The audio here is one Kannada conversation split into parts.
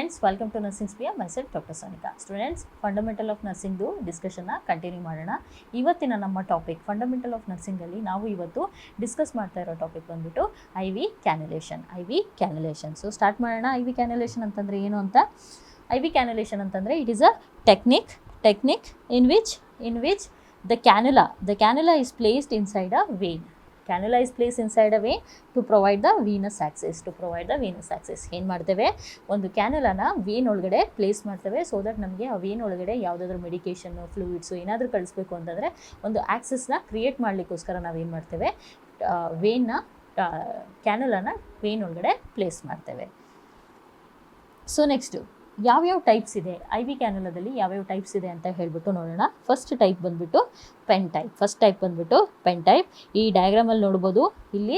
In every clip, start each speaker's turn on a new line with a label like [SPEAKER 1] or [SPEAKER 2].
[SPEAKER 1] Students, welcome to Nursing Sphere. Myself Dr. Sonika. Students, Fundamental of Nursing ಡಿಸ್ಕಷನ್ನ ಕಂಟಿನ್ಯೂ ಮಾಡೋಣ. ಇವತ್ತಿನ ನಮ್ಮ ಟಾಪಿಕ್ ಫಂಡಮೆಂಟಲ್ ಆಫ್ ನರ್ಸಿಂಗಲ್ಲಿ ನಾವು ಇವತ್ತು ಡಿಸ್ಕಸ್ ಮಾಡ್ತಾ ಇರೋ ಟಾಪಿಕ್ ಬಂದ್ಬಿಟ್ಟು I V cannulation. So start ಮಾಡೋಣ. ಐ ವಿ ಕ್ಯಾನುಲೇಷನ್ ಅಂತಂದರೆ ಏನು ಅಂತ. ಐ ವಿ ಕ್ಯಾನುಲೇಷನ್ ಅಂತಂದರೆ it is a technique in which the cannula is placed inside a vein. Cannula is placed inside a vein to provide the venous access. ಏನು ಮಾಡ್ತೇವೆ, ಒಂದು ಕ್ಯಾನುಲಾನ ವೇನ್ ಒಳಗಡೆ ಪ್ಲೇಸ್ ಮಾಡ್ತೇವೆ ಸೊ ದಟ್ ನಮಗೆ ಆ ವೇನ್ ಒಳಗಡೆ ಯಾವುದಾದ್ರೂ ಮೆಡಿಕೇಷನ್ನು ಫ್ಲೂಯಿಡ್ಸು ಏನಾದರೂ ಕಳಿಸ್ಬೇಕು ಅಂತಂದರೆ ಒಂದು ಆಕ್ಸೆಸ್ನ ಕ್ರಿಯೇಟ್ ಮಾಡಲಿಕ್ಕೋಸ್ಕರ ನಾವೇನು ಮಾಡ್ತೇವೆ, ಕ್ಯಾನುಲಾನ ವೇನ್ ಒಳಗಡೆ ಪ್ಲೇಸ್ ಮಾಡ್ತೇವೆ. ಸೊ ನೆಕ್ಸ್ಟು ಯಾವ್ಯಾವ ಟೈಪ್ಸ್ ಇದೆ, ಐ ವಿ ಕ್ಯಾನುಲಾದಲ್ಲಿ ಯಾವ್ಯಾವ ಟೈಪ್ಸ್ ಇದೆ ಅಂತ ಹೇಳ್ಬಿಟ್ಟು ನೋಡೋಣ. ಫಸ್ಟ್ ಟೈಪ್ ಬಂದುಬಿಟ್ಟು ಪೆನ್ ಟೈಪ್. ಈ ಡಯಾಗ್ರಾಮಲ್ಲಿ ನೋಡ್ಬೋದು, ಇಲ್ಲಿ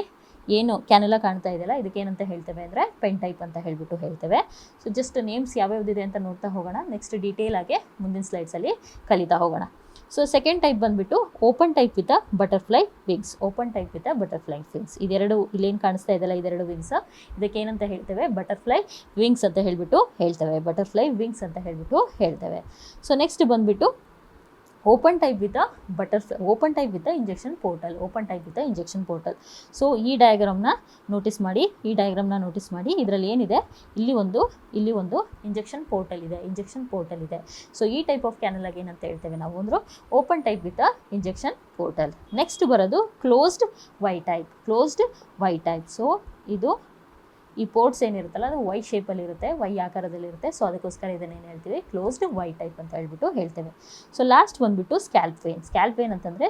[SPEAKER 1] ಏನು ಕ್ಯಾನುಲಾ ಕಾಣ್ತಾ ಇದೆಯಲ್ಲ, ಇದಕ್ಕೇನಂತ ಹೇಳ್ತೇವೆ ಅಂದರೆ ಪೆನ್ ಟೈಪ್ ಅಂತ ಹೇಳ್ಬಿಟ್ಟು ಹೇಳ್ತೇವೆ. ಸೊ ಜಸ್ಟ್ ನೇಮ್ಸ್ ಯಾವ್ಯಾವ್ದಿದೆ ಅಂತ ನೋಡ್ತಾ ಹೋಗೋಣ. ನೆಕ್ಸ್ಟ್ ಡೀಟೇಲ್ ಆಗಿ ಮುಂದಿನ ಸ್ಲೈಡ್ಸಲ್ಲಿ ಕಲಿತಾ ಹೋಗೋಣ. ಸೊ ಸೆಕೆಂಡ್ ಟೈಪ್ ಬಂದುಬಿಟ್ಟು open type with butterfly wings. ಇದೆರಡು ಇಲ್ಲೇನು ಕಾಣಿಸ್ತಾ ಇದೆಯಲ್ಲ, ಇದೆರಡು ವಿಂಗ್ಸ್, ಇದಕ್ಕೆ ಏನಂತ ಹೇಳ್ತೇವೆ, ಬಟರ್ಫ್ಲೈ ವಿಂಗ್ಸ್ ಅಂತ ಹೇಳ್ಬಿಟ್ಟು ಹೇಳ್ತೇವೆ. ಸೊ ನೆಕ್ಸ್ಟ್ ಬಂದುಬಿಟ್ಟು open type with injection portal. So ಈ ಡಯಾಗ್ರಾಮ್ನ ನೋಟಿಸ್ ಮಾಡಿ. ಇದರಲ್ಲಿ ಏನಿದೆ, ಇಲ್ಲಿ ಒಂದು ಇಂಜೆಕ್ಷನ್ ಪೋರ್ಟಲ್ ಇದೆ. ಸೊ ಈ ಟೈಪ್ ಆಫ್ ಕ್ಯಾನುಲಾಗೆ ಏನಂತ ಹೇಳ್ತೇವೆ ನಾವು ಅಂದ್ರೆ open type with injection portal. Next ಬರೋದು ಕ್ಲೋಸ್ಡ್ ವೈ ಟೈಪ್. ಸೊ ಇದು ಈ ಪೋರ್ಟ್ಸ್ ಏನಿರುತ್ತಲ್ಲ ಅದು ವೈ ಶೇಪಲ್ಲಿ ಇರುತ್ತೆ, ವೈ ಆಕಾರದಲ್ಲಿರುತ್ತೆ. ಸೊ ಅದಕ್ಕೋಸ್ಕರ ಇದನ್ನೇನು ಹೇಳ್ತೀವಿ, ಕ್ಲೋಸ್ಡ್ ವೈ ಟೈಪ್ ಅಂತ ಹೇಳ್ಬಿಟ್ಟು ಹೇಳ್ತೇವೆ. ಸೊ ಲಾಸ್ಟ್ ಬಂದುಬಿಟ್ಟು ಸ್ಕ್ಯಾಲ್ಪ್ ವೇನ್ ಅಂತಂದರೆ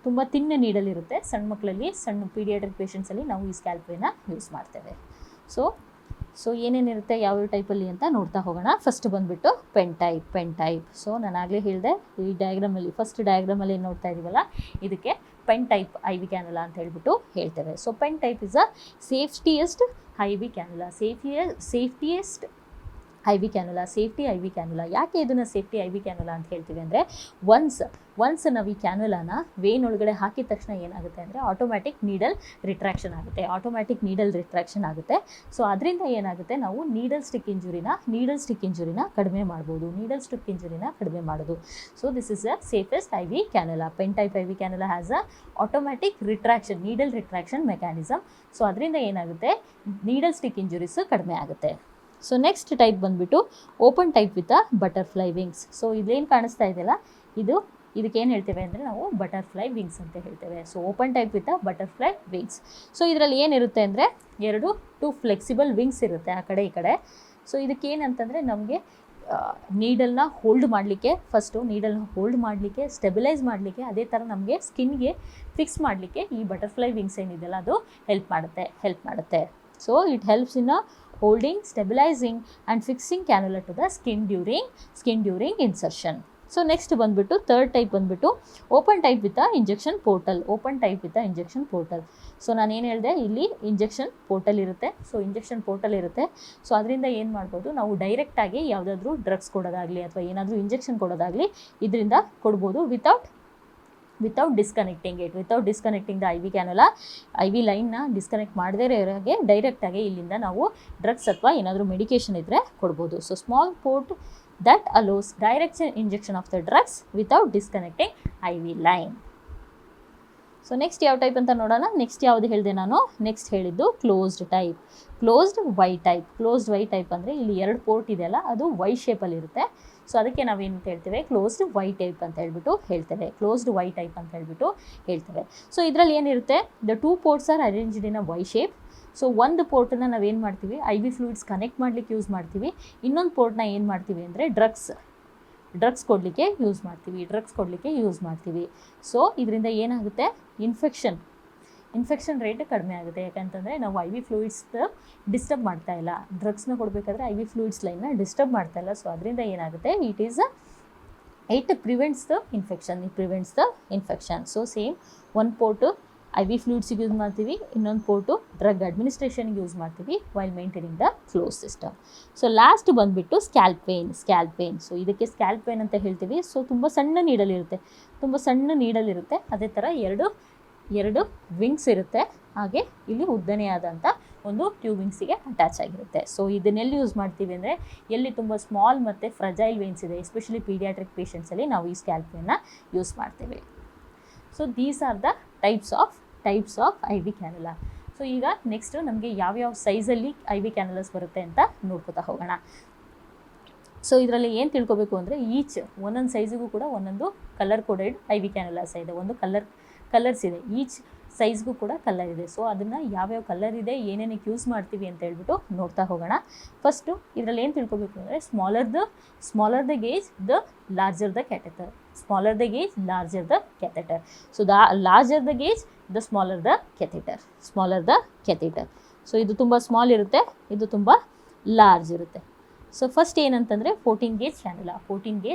[SPEAKER 1] ತುಂಬ ತಿನ್ನ ನೀಡಲಿರುತ್ತೆ. ಸಣ್ಣ ಮಕ್ಕಳಲ್ಲಿ, ಸಣ್ಣ ಪೀಡಿಯಾಟ್ರಿಕ್ ಪೇಷಂಟ್ಸಲ್ಲಿ ನಾವು ಈ ಸ್ಕ್ಯಾಲ್ಪ್ ವೇನ ಯೂಸ್ ಮಾಡ್ತೇವೆ. ಸೊ ಏನೇನಿರುತ್ತೆ ಯಾವ್ಯಾವ ಟೈಪಲ್ಲಿ ಅಂತ ನೋಡ್ತಾ ಹೋಗೋಣ. ಫಸ್ಟ್ ಬಂದುಬಿಟ್ಟು ಪೆನ್ ಟೈಪ್. ಸೊ ನಾನು ಆಗಲೇ ಹೇಳಿದೆ, ಈ ಡಯಾಗ್ರಾಮಲ್ಲಿ ಫಸ್ಟ್ ಡಯಾಗ್ರಾಮಲ್ಲಿ ಏನು ನೋಡ್ತಾ ಇದ್ದೀವಲ್ಲ, ಇದಕ್ಕೆ pen type I V cannula ಅಂತ ಹೇಳ್ಬಿಟ್ಟು ಹೇಳ್ತೇವೆ. So pen type is a safetiest I V cannula. ಯಾಕೆ ಇದನ್ನು ಸೇಫ್ಟಿ ಐ ವಿ ಕ್ಯಾನುಲಾ ಅಂತ ಹೇಳ್ತೀವಿ ಅಂದರೆ, ಒನ್ಸ್ ನಾವು ಈ ಕ್ಯಾನುಲಾನ ವೇನ್ ಒಳಗಡೆ ಹಾಕಿದ ತಕ್ಷಣ ಏನಾಗುತ್ತೆ ಅಂದರೆ ಆಟೋಮ್ಯಾಟಿಕ್ ನೀಡಲ್ ರಿಟ್ರಾಕ್ಷನ್ ಆಗುತ್ತೆ. ಸೊ ಅದರಿಂದ ಏನಾಗುತ್ತೆ, ನಾವು ನೀಡಲ್ ಸ್ಟಿಕ್ ಇಂಜುರಿನ ಕಡಿಮೆ ಮಾಡ್ಬೋದು. So this is a safest I V cannula. Pen type I V cannula has a automatic needle retraction mechanism. So ಅದರಿಂದ ಏನಾಗುತ್ತೆ, ನೀಡಲ್ ಸ್ಟಿಕ್ ಇಂಜುರೀಸ್ ಕಡಿಮೆ ಆಗುತ್ತೆ. ಸೊ ನೆಕ್ಸ್ಟ್ ಟೈಪ್ ಬಂದುಬಿಟ್ಟು open type with butterfly wings. So ಇದೇನು ಕಾಣಿಸ್ತಾ ಇದೆಯಲ್ಲ, ಇದಕ್ಕೇನು ಹೇಳ್ತೇವೆ ಅಂದರೆ ನಾವು ಬಟರ್ಫ್ಲೈ ವಿಂಗ್ಸ್ ಅಂತ ಹೇಳ್ತೇವೆ. So open type with butterfly wings. So ಇದರಲ್ಲಿ ಏನಿರುತ್ತೆ ಅಂದರೆ ಟೂ ಫ್ಲೆಕ್ಸಿಬಲ್ ವಿಂಗ್ಸ್ ಇರುತ್ತೆ ಆ ಕಡೆ ಈ ಕಡೆ. ಸೊ ಇದಕ್ಕೇನಂತಂದರೆ ನಮಗೆ ನೀಡಲ್ನ ಹೋಲ್ಡ್ ಮಾಡಲಿಕ್ಕೆ, ಸ್ಟೆಬಿಲೈಸ್ ಮಾಡಲಿಕ್ಕೆ, ಅದೇ ಥರ ನಮಗೆ ಸ್ಕಿನ್ಗೆ ಫಿಕ್ಸ್ ಮಾಡಲಿಕ್ಕೆ ಈ ಬಟರ್ಫ್ಲೈ ವಿಂಗ್ಸ್ ಏನಿದೆಯಲ್ಲ ಅದು ಹೆಲ್ಪ್ ಮಾಡುತ್ತೆ. So it helps in holding, stabilizing and fixing cannula to the skin during insertion. So next ಬಂದುಬಿಟ್ಟು ಥರ್ಡ್ ಟೈಪ್ ಬಂದುಬಿಟ್ಟು open type with injection portal. So ನಾನೇನು ಹೇಳಿದೆ, ಇಲ್ಲಿ ಇಂಜೆಕ್ಷನ್ ಪೋರ್ಟಲ್ ಇರುತ್ತೆ. ಸೊ ಅದರಿಂದ ಏನು ಮಾಡ್ಬೋದು, ನಾವು ಡೈರೆಕ್ಟಾಗಿ ಯಾವುದಾದ್ರೂ ಡ್ರಗ್ಸ್ ಕೊಡೋದಾಗಲಿ ಅಥವಾ ಏನಾದರೂ ಇಂಜೆಕ್ಷನ್ ಕೊಡೋದಾಗಲಿ ಇದರಿಂದ ಕೊಡ್ಬೋದು without disconnecting the IV cannula. IV ಲೈನ್ನ ಡಿಸ್ಕನೆಕ್ಟ್ ಮಾಡದೇ ಇರೋಗೆ ಡೈರೆಕ್ಟಾಗಿ ಇಲ್ಲಿಂದ ನಾವು ಡ್ರಗ್ಸ್ ಅಥವಾ ಏನಾದರೂ ಮೆಡಿಕೇಷನ್ ಇದ್ದರೆ ಕೊಡ್ಬೋದು. So small port that allows direct injection of the drugs without disconnecting IV line. So next ಯಾವ ಟೈಪ್ ಅಂತ ನೋಡೋಣ. ನೆಕ್ಸ್ಟ್ ಯಾವುದು ಹೇಳಿದೆ ನಾನು, ನೆಕ್ಸ್ಟ್ ಹೇಳಿದ್ದು ಕ್ಲೋಸ್ಡ್ ವೈ ಟೈಪ್ ಅಂದರೆ ಇಲ್ಲಿ 2 ಪೋರ್ಟ್ ಇದೆಯಲ್ಲ ಅದು ವೈ ಶೇಪಲ್ಲಿ ಇರುತ್ತೆ. ಸೊ ಅದಕ್ಕೆ ನಾವೇನು ಹೇಳ್ತೇವೆ, ಕ್ಲೋಸ್ಡ್ ವೈ ಟೈಪ್ ಅಂತ ಹೇಳ್ಬಿಟ್ಟು ಹೇಳ್ತೇವೆ. ಸೊ ಇದರಲ್ಲಿ ಏನಿರುತ್ತೆ, the 2 ports are arranged in a Y shape. So ಒಂದು ಪೋರ್ಟನ್ನು ನಾವೇನು ಮಾಡ್ತೀವಿ, ಐ ವಿ ಫ್ಲೂಯಿಡ್ಸ್ ಕನೆಕ್ಟ್ ಮಾಡಲಿಕ್ಕೆ ಯೂಸ್ ಮಾಡ್ತೀವಿ. ಇನ್ನೊಂದು ಪೋರ್ಟ್ನ ಏನು ಮಾಡ್ತೀವಿ ಅಂದರೆ ಡ್ರಗ್ಸ್ ಕೊಡಲಿಕ್ಕೆ ಯೂಸ್ ಮಾಡ್ತೀವಿ. ಸೊ ಇದರಿಂದ ಏನಾಗುತ್ತೆ, ಇನ್ಫೆಕ್ಷನ್ ರೇಟ್ ಕಡಿಮೆ ಆಗುತ್ತೆ. ಯಾಕಂತಂದರೆ ನಾವು ಐ ವಿ ಫ್ಲೂಯಿಡ್ಸ್ ಡಿಸ್ಟರ್ಬ್ ಮಾಡ್ತಾ ಇಲ್ಲ, ಡ್ರಗ್ಸ್ನ ಕೊಡಬೇಕಾದ್ರೆ ಐ ವಿ ಫ್ಲೂಯಿಡ್ಸ್ ಲೈನ್ನ ಡಿಸ್ಟರ್ಬ್ ಮಾಡ್ತಾ ಇಲ್ಲ. ಸೊ ಅದರಿಂದ ಏನಾಗುತ್ತೆ, it prevents the infection. So same ಒಂದು ಪೋರ್ಟು ಐ ವಿ ಫ್ಲೂಯಿಡ್ಸಿಗೆ ಯೂಸ್ ಮಾಡ್ತೀವಿ, ಇನ್ನೊಂದು ಪೋರ್ಟು ಡ್ರಗ್ ಅಡ್ಮಿನಿಸ್ಟ್ರೇಷನ್ಗೆ ಯೂಸ್ ಮಾಡ್ತೀವಿ while maintaining the close system. So last ಬಂದುಬಿಟ್ಟು ಸ್ಕ್ಯಾಲ್ಪ್ ಪೇನ್. ಸೊ ಇದಕ್ಕೆ ಸ್ಕ್ಯಾಲ್ಪ್ ಪೇನ್ ಅಂತ ಹೇಳ್ತೀವಿ. ಸೊ ತುಂಬ ಸಣ್ಣ ನೀಡಲ್ ಇರುತ್ತೆ. ಅದೇ ಥರ ಎರಡು ವಿಂಗ್ಸ್ ಇರುತ್ತೆ. ಹಾಗೆ ಇಲ್ಲಿ ಉದ್ದನೆಯಾದಂಥ ಒಂದು ಟ್ಯೂಬಿಂಗ್ಸಿಗೆ ಅಟ್ಯಾಚ್ ಆಗಿರುತ್ತೆ. ಸೊ ಇದನ್ನೆಲ್ಲಿ ಯೂಸ್ ಮಾಡ್ತೀವಿ ಅಂದರೆ ಎಲ್ಲಿ ತುಂಬ ಸ್ಮಾಲ್ ಮತ್ತು ಫ್ರಜೈಲ್ ವೇನ್ಸ್ ಇದೆ, ಎಸ್ಪೆಷಲಿ ಪೀಡಿಯಾಟ್ರಿಕ್ ಪೇಷಂಟ್ಸಲ್ಲಿ ನಾವು ಈ ಸ್ಕ್ಯಾಲ್ಪೆಯನ್ನು ಯೂಸ್ ಮಾಡ್ತೀವಿ. So these are the types of I V cannula. So ಈಗ ನೆಕ್ಸ್ಟು ನಮಗೆ ಯಾವ್ಯಾವ ಸೈಜಲ್ಲಿ ಐ ವಿ ಕ್ಯಾನುಲಾಸ್ ಬರುತ್ತೆ ಅಂತ ನೋಡ್ಕೋತಾ ಹೋಗೋಣ. ಸೊ ಇದರಲ್ಲಿ ಏನು ತಿಳ್ಕೊಬೇಕು ಅಂದರೆ ಒಂದೊಂದು ಸೈಜಿಗೂ ಕೂಡ ಒಂದೊಂದು ಕಲರ್ ಕೋಡೆಡ್ ಐ ವಿ ಕ್ಯಾನುಲಾಸ್ ಇದೆ, ಒಂದು ಕಲರ್ಸ್ ಇದೆ, ಈಚ್ ಸೈಜ್ಗೂ ಕೂಡ ಕಲರ್ ಇದೆ. ಸೊ ಅದನ್ನು ಯಾವ್ಯಾವ ಕಲರ್ ಇದೆ, ಏನೇನಕ್ಕೆ ಯೂಸ್ ಮಾಡ್ತೀವಿ ಅಂತ ಹೇಳ್ಬಿಟ್ಟು ನೋಡ್ತಾ ಹೋಗೋಣ. ಫಸ್ಟು ಇದರಲ್ಲಿ ಏನು ತಿಳ್ಕೊಬೇಕು ಅಂದರೆ smaller the gauge the larger the catheter, smaller the gauge larger the catheter. So larger the gauge the smaller the catheter. So ಇದು ತುಂಬ ಸ್ಮಾಲ್ ಇರುತ್ತೆ, ಇದು ತುಂಬ ಲಾರ್ಜ್ ಇರುತ್ತೆ. ಸೊ ಫಸ್ಟ್ ಏನಂತಂದರೆ 14 ಗೇಜ್ ಕ್ಯಾನುಲಾ.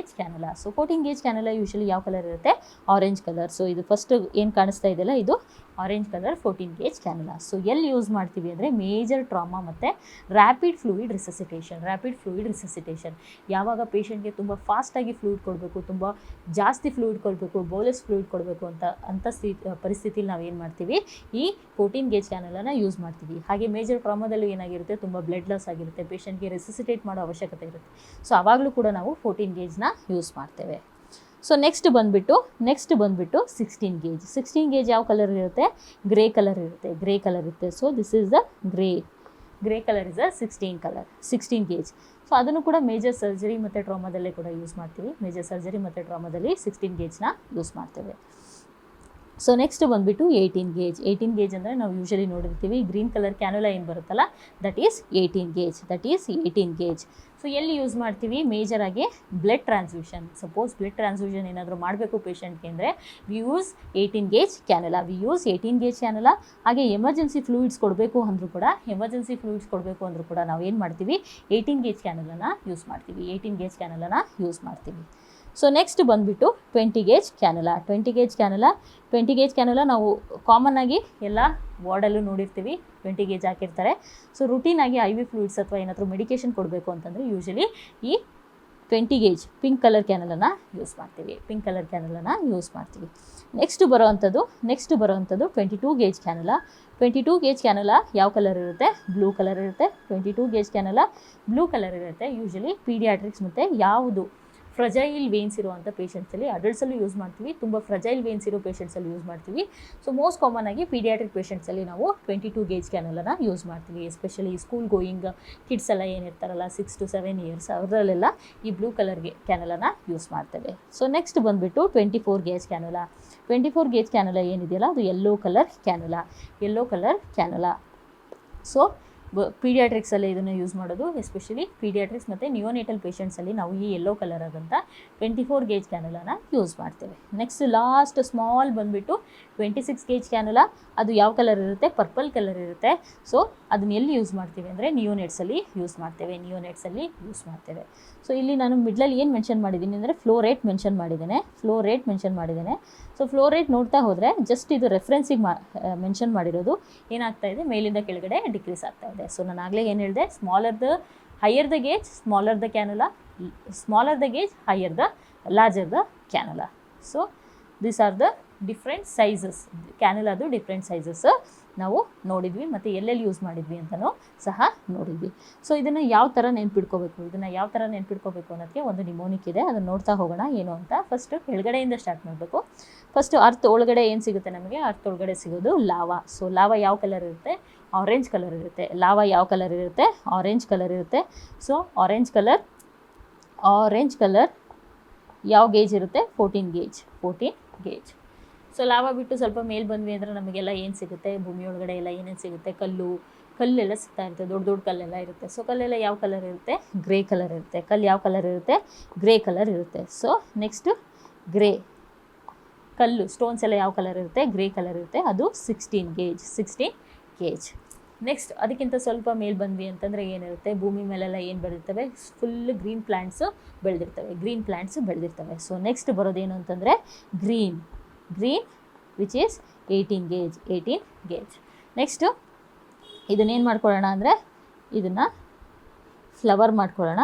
[SPEAKER 1] ಸೊ 14 ಗೇಜ್ ಕ್ಯಾನುಲಾ ಯೂಶಲಿ ಯಾವ ಕಲರ್ ಇರುತ್ತೆ? Orange colour. ಸೊ ಇದು ಫಸ್ಟ್ ಏನು ಕಾಣಿಸ್ತಾ ಇದೆಯಲ್ಲ ಇದು ಆರೆಂಜ್ ಕಲರ್ 14 ಗೇಜ್ ಕ್ಯಾನುಲಾ. ಸೊ ಎಲ್ಲಿ ಯೂಸ್ ಮಾಡ್ತೀವಿ ಅಂದರೆ ಮೇಜರ್ ಟ್ರಾಮಾ ಮತ್ತು ರ್ಯಾಪಿಡ್ ಫ್ಲೂಯಿಡ್ ರಿಸಸಿಟೇಷನ್. ಯಾವಾಗ ಪೇಷಂಟ್ಗೆ ತುಂಬ ಫಾಸ್ಟಾಗಿ ಫ್ಲೂಯಿಡ್ ಕೊಡಬೇಕು, ತುಂಬ ಜಾಸ್ತಿ ಫ್ಲೂಯಿಡ್ ಕೊಡಬೇಕು, ಬೋಲಸ್ ಫ್ಲೂಯಿಡ್ ಕೊಡಬೇಕು ಅಂಥ ಪರಿಸ್ಥಿತಿಲಿ ನಾವು ಏನು ಮಾಡ್ತೀವಿ, ಈ 14 ಗೇಜ್ ಕ್ಯಾನುಲಾನ ಯೂಸ್ ಮಾಡ್ತೀವಿ. ಹಾಗೆ ಮೇಜರ್ ಟ್ರಾಮಾದಲ್ಲಿ ಏನಾಗಿರುತ್ತೆ, ತುಂಬ ಬ್ಲಡ್ ಲಾಸ್ ಆಗಿರುತ್ತೆ, ಪೇಷಂಟ್ಗೆ ರೆಸಿಸಿಟೇಟ್ ಮಾಡೋ ಅವಶ್ಯಕತೆ ಇರುತ್ತೆ. ಸೊ ಆವಾಗಲೂ ಕೂಡ ನಾವು 14 ಗೇಜ್ನ ಯೂಸ್ ಮಾಡ್ತೇವೆ. ಸೊ ನೆಕ್ಸ್ಟ್ ಬಂದುಬಿಟ್ಟು 16 ಗೇಜ್ ಯಾವ ಕಲರ್ ಇರುತ್ತೆ? ಗ್ರೇ ಕಲರ್ ಇರುತ್ತೆ. So this is the grey colour is a 16 gauge. So ಅದನ್ನು ಕೂಡ ಮೇಜರ್ ಸರ್ಜರಿ ಮತ್ತು ಟ್ರಾಮಾದಲ್ಲೇ ಕೂಡ ಯೂಸ್ ಮಾಡ್ತೀವಿ. ಮೇಜರ್ ಸರ್ಜರಿ ಮತ್ತು ಟ್ರಾಮಾದಲ್ಲಿ 16 ಗೇಜ್ನ ಯೂಸ್ ಮಾಡ್ತೇವೆ. ಸೊ ನೆಕ್ಸ್ಟ್ ಬಂದುಬಿಟ್ಟು 18 ಗೇಜ್ ಅಂದರೆ ನಾವು ಯೂಶಲಿ ನೋಡಿರ್ತೀವಿ ಗ್ರೀನ್ ಕಲರ್ ಕ್ಯಾನುಲಾ ಏನು ಬರುತ್ತಲ್ಲ, ದಟ್ ಈಸ್ 18 ಗೇಜ್. ಸೊ ಎಲ್ಲಿ ಯೂಸ್ ಮಾಡ್ತೀವಿ? ಮೇಜರಾಗಿ blood transfusion. Suppose blood transfusion ಏನಾದರೂ ಮಾಡಬೇಕು ಪೇಷಂಟ್ಗೆ ಅಂದರೆ ವಿ ಯೂಸ್ 18 ಗೇಜ್ ಕ್ಯಾನುಲಾ. ಹಾಗೆ ಎಮರ್ಜೆನ್ಸಿ ಫ್ಲೂಯಿಡ್ಸ್ ಕೊಡಬೇಕು ಅಂದರೂ ಕೂಡ ನಾವು ಏನು ಮಾಡ್ತೀವಿ? 18 ಗೇಜ್ ಕ್ಯಾನುಲಾನ ಯೂಸ್ ಮಾಡ್ತೀವಿ. ಸೊ ನೆಕ್ಸ್ಟ್ ಬಂದುಬಿಟ್ಟು 20 ಗೇಜ್ ಕ್ಯಾನುಲಾ ನಾವು ಕಾಮನ್ ಆಗಿ ಎಲ್ಲ ವಾರ್ಡಲ್ಲೂ ನೋಡಿರ್ತೀವಿ, 20 ಗೇಜ್ ಹಾಕಿರ್ತಾರೆ. ಸೊ ರುಟೀನಾಗಿ ಐ ವಿ ಫ್ಲೂಯಿಡ್ಸ್ ಅಥವಾ ಏನಾದರೂ ಮೆಡಿಕೇಷನ್ ಕೊಡಬೇಕು ಅಂತಂದರೆ ಯೂಶಲಿ ಈ 20 ಗೇಜ್ ಪಿಂಕ್ ಕಲರ್ ಕ್ಯಾನುಲಾನ ಯೂಸ್ ಮಾಡ್ತೀವಿ. ನೆಕ್ಸ್ಟ್ ಬರೋವಂಥದ್ದು 22 ಗೇಜ್ ಕ್ಯಾನುಲಾ ಯಾವ ಕಲರ್ ಇರುತ್ತೆ? ಬ್ಲೂ ಕಲರ್ ಇರುತ್ತೆ. 22 ಗೇಜ್ ಕ್ಯಾನುಲಾ ಬ್ಲೂ ಕಲರ್ ಇರುತ್ತೆ. ಯೂಶಲಿ ಪೀಡಿಯಾಟ್ರಿಕ್ಸ್ ಮತ್ತು ಯಾವುದು ಫ್ರಜೈಲ್ ವೇನ್ಸ್ ಇರುವಂಥ ಪೇಷಂಟ್ಸಲ್ಲಿ, ಅಡಲ್ಟ್ಸಲ್ಲೂ ಯೂಸ್ ಮಾಡ್ತೀವಿ, ತುಂಬ ಫ್ರಜೈಲ್ ವೇನ್ಸ್ ಇರೋ ಪೇಷಂಟ್ಸಲ್ಲಿ ಯೂಸ್ ಮಾಡ್ತೀವಿ. ಸೊ ಮೋಸ್ಟ್ ಕಾಮನ್ ಆಗಿ ಪೀಡಿಯಾಟ್ರಿಕ್ ಪೇಷಂಟ್ಸಲ್ಲಿ ನಾವು 22 ಗೇಜ್ ಕ್ಯಾನುಲಾನ ಯೂಸ್ ಮಾಡ್ತೀವಿ. ಎಸ್ಪೆಷಲಿ ಸ್ಕೂಲ್ ಗೋಯಿಂಗ್ ಕಿಡ್ಸ್ ಎಲ್ಲ ಏನಿರ್ತಾರಲ್ಲ 6 to 7 years ಅವರಲ್ಲೆಲ್ಲ ಈ ಬ್ಲೂ ಕಲರ್ಗೆ ಕ್ಯಾನುಲಾನ ಯೂಸ್ ಮಾಡ್ತೇವೆ. ಸೊ ನೆಕ್ಸ್ಟ್ ಬಂದುಬಿಟ್ಟು 24 ಗೇಜ್ ಕ್ಯಾನುಲಾ ಏನಿದೆಯಲ್ಲ ಅದು ಯೆಲ್ಲೋ ಕಲರ್ ಕ್ಯಾನುಲಾ. ಸೊ ಪೀಡಿಯಾಟ್ರಿಕ್ಸಲ್ಲಿ ಇದನ್ನು ಯೂಸ್ ಮಾಡೋದು, ಎಸ್ಪೆಷಲಿ ಪೀಡಿಯಾಟ್ರಿಕ್ಸ್ ಮತ್ತು ನಿಯೋನೇಟಲ್ ಪೇಷಂಟ್ಸಲ್ಲಿ ನಾವು ಈ ಯೆಲ್ಲೋ ಕಲರ್ ಆದಂಥ 24 ಗೇಜ್ ಕ್ಯಾನುಲಾನ ಯೂಸ್ ಮಾಡ್ತೇವೆ. ನೆಕ್ಸ್ಟ್ ಲಾಸ್ಟ್ ಸ್ಮಾಲ್ ಬಂದುಬಿಟ್ಟು 26 ಗೇಜ್ ಕ್ಯಾನುಲಾ. ಅದು ಯಾವ ಕಲರ್ ಇರುತ್ತೆ? ಪರ್ಪಲ್ ಕಲರ್ ಇರುತ್ತೆ. ಸೊ ಅದನ್ನ ಎಲ್ಲಿ ಯೂಸ್ ಮಾಡ್ತೀವಿ ಅಂದರೆ ನಿಯೋನೇಟ್ಸಲ್ಲಿ ಯೂಸ್ ಮಾಡ್ತೇವೆ. ಸೊ ಇಲ್ಲಿ ನಾನು ಮಿಡ್ಲಲ್ಲಿ ಏನು ಮೆನ್ಷನ್ ಮಾಡಿದ್ದೀನಿ ಅಂದರೆ ಫ್ಲೋ ರೇಟ್ ಮೆನ್ಷನ್ ಮಾಡಿದ್ದೇನೆ. ಸೊ ಫ್ಲೋ ರೇಟ್ ನೋಡ್ತಾ ಹೋದರೆ ಜಸ್ಟ್ ಇದು ರೆಫರೆನ್ಸಿಗೆ ಮೆನ್ಷನ್ ಮಾಡಿರೋದು ಏನಾಗ್ತಾ ಇದೆ, ಮೇಲಿಂದ ಕೆಳಗಡೆ ಡಿಕ್ರೀಸ್ ಆಗ್ತಾ ಇದೆ. ಸೊ ನಾನು ಆಗಲೇ ಏನು ಹೇಳಿದೆ, higher the gauge smaller the cannula, smaller the gauge higher the larger the cannula. So these are the different sizes, ಕ್ಯಾನುಲಾದು ಡಿಫ್ರೆಂಟ್ ಸೈಜಸ್ ನಾವು ನೋಡಿದ್ವಿ ಮತ್ತು ಎಲ್ಲೆಲ್ಲಿ ಯೂಸ್ ಮಾಡಿದ್ವಿ ಅಂತಲೂ ಸಹ ನೋಡಿದ್ವಿ. ಸೊ ಇದನ್ನು ಯಾವ ಥರ ನೆನ್ಪಿಟ್ಕೋಬೇಕು ಅನ್ನೋದಕ್ಕೆ ಒಂದು ನಿಮೋನಿಕ್ ಇದೆ, ಅದನ್ನು ನೋಡ್ತಾ ಹೋಗೋಣ ಏನು ಅಂತ. ಫಸ್ಟು ಕೆಳಗಡೆಯಿಂದ ಸ್ಟಾರ್ಟ್ ಮಾಡಬೇಕು. ಫಸ್ಟು ಅರ್ತ್ ಒಳಗಡೆ ಏನು ಸಿಗುತ್ತೆ ನಮಗೆ? ಅರ್ತ್ ಒಳಗಡೆ ಸಿಗೋದು ಲಾವಾ. ಸೊ ಲಾವಾ ಯಾವ ಕಲರ್ ಇರುತ್ತೆ? ಆರೆಂಜ್ ಕಲರ್ ಇರುತ್ತೆ. ಆರೆಂಜ್ ಕಲರ್ ಇರುತ್ತೆ. ಸೊ ಆರೆಂಜ್ ಕಲರ್ ಯಾವ ಗೇಜ್ ಇರುತ್ತೆ? 14 ಗೇಜ್. ಸೊ ಲಾವಾ ಬಿಟ್ಟು ಸ್ವಲ್ಪ ಮೇಲೆ ಬಂದ್ವಿ ಅಂದರೆ ನಮಗೆಲ್ಲ ಏನು ಸಿಗುತ್ತೆ? ಭೂಮಿ ಒಳಗಡೆ ಎಲ್ಲ ಏನೇನು ಸಿಗುತ್ತೆ? ಕಲ್ಲೆಲ್ಲ ಸಿಗ್ತಾ ಇರುತ್ತೆ, ದೊಡ್ಡ ಕಲ್ಲೆಲ್ಲ ಇರುತ್ತೆ. ಸೊ ಕಲ್ಲೆಲ್ಲ ಯಾವ ಕಲರ್ ಇರುತ್ತೆ? ಗ್ರೇ ಕಲರ್ ಇರುತ್ತೆ. ಕಲ್ಲು ಯಾವ ಕಲರ್ ಇರುತ್ತೆ? ಗ್ರೇ ಕಲರ್ ಇರುತ್ತೆ. ಸೊ ನೆಕ್ಸ್ಟು ಗ್ರೇ ಕಲ್ಲು, ಸ್ಟೋನ್ಸ್ ಎಲ್ಲ ಯಾವ ಕಲರ್ ಇರುತ್ತೆ? ಗ್ರೇ ಕಲರ್ ಇರುತ್ತೆ. ಅದು 16 ಗೇಜ್. ನೆಕ್ಸ್ಟ್ ಅದಕ್ಕಿಂತ ಸ್ವಲ್ಪ ಮೇಲೆ ಬಂದ್ವಿ ಅಂತಂದರೆ ಏನಿರುತ್ತೆ? ಭೂಮಿ ಮೇಲೆಲ್ಲ ಏನು ಬೆಳೆದಿರ್ತವೆ? ಫುಲ್ ಗ್ರೀನ್ ಪ್ಲ್ಯಾಂಟ್ಸು ಬೆಳೆದಿರ್ತವೆ. ಸೊ ನೆಕ್ಸ್ಟ್ ಬರೋದೇನು ಅಂತಂದರೆ green which is 18 gauge. Next ಇದನ್ನೇನು ಮಾಡ್ಕೊಳ್ಳೋಣ ಅಂದರೆ ಇದನ್ನು ಫ್ಲವರ್ ಮಾಡ್ಕೊಳ್ಳೋಣ.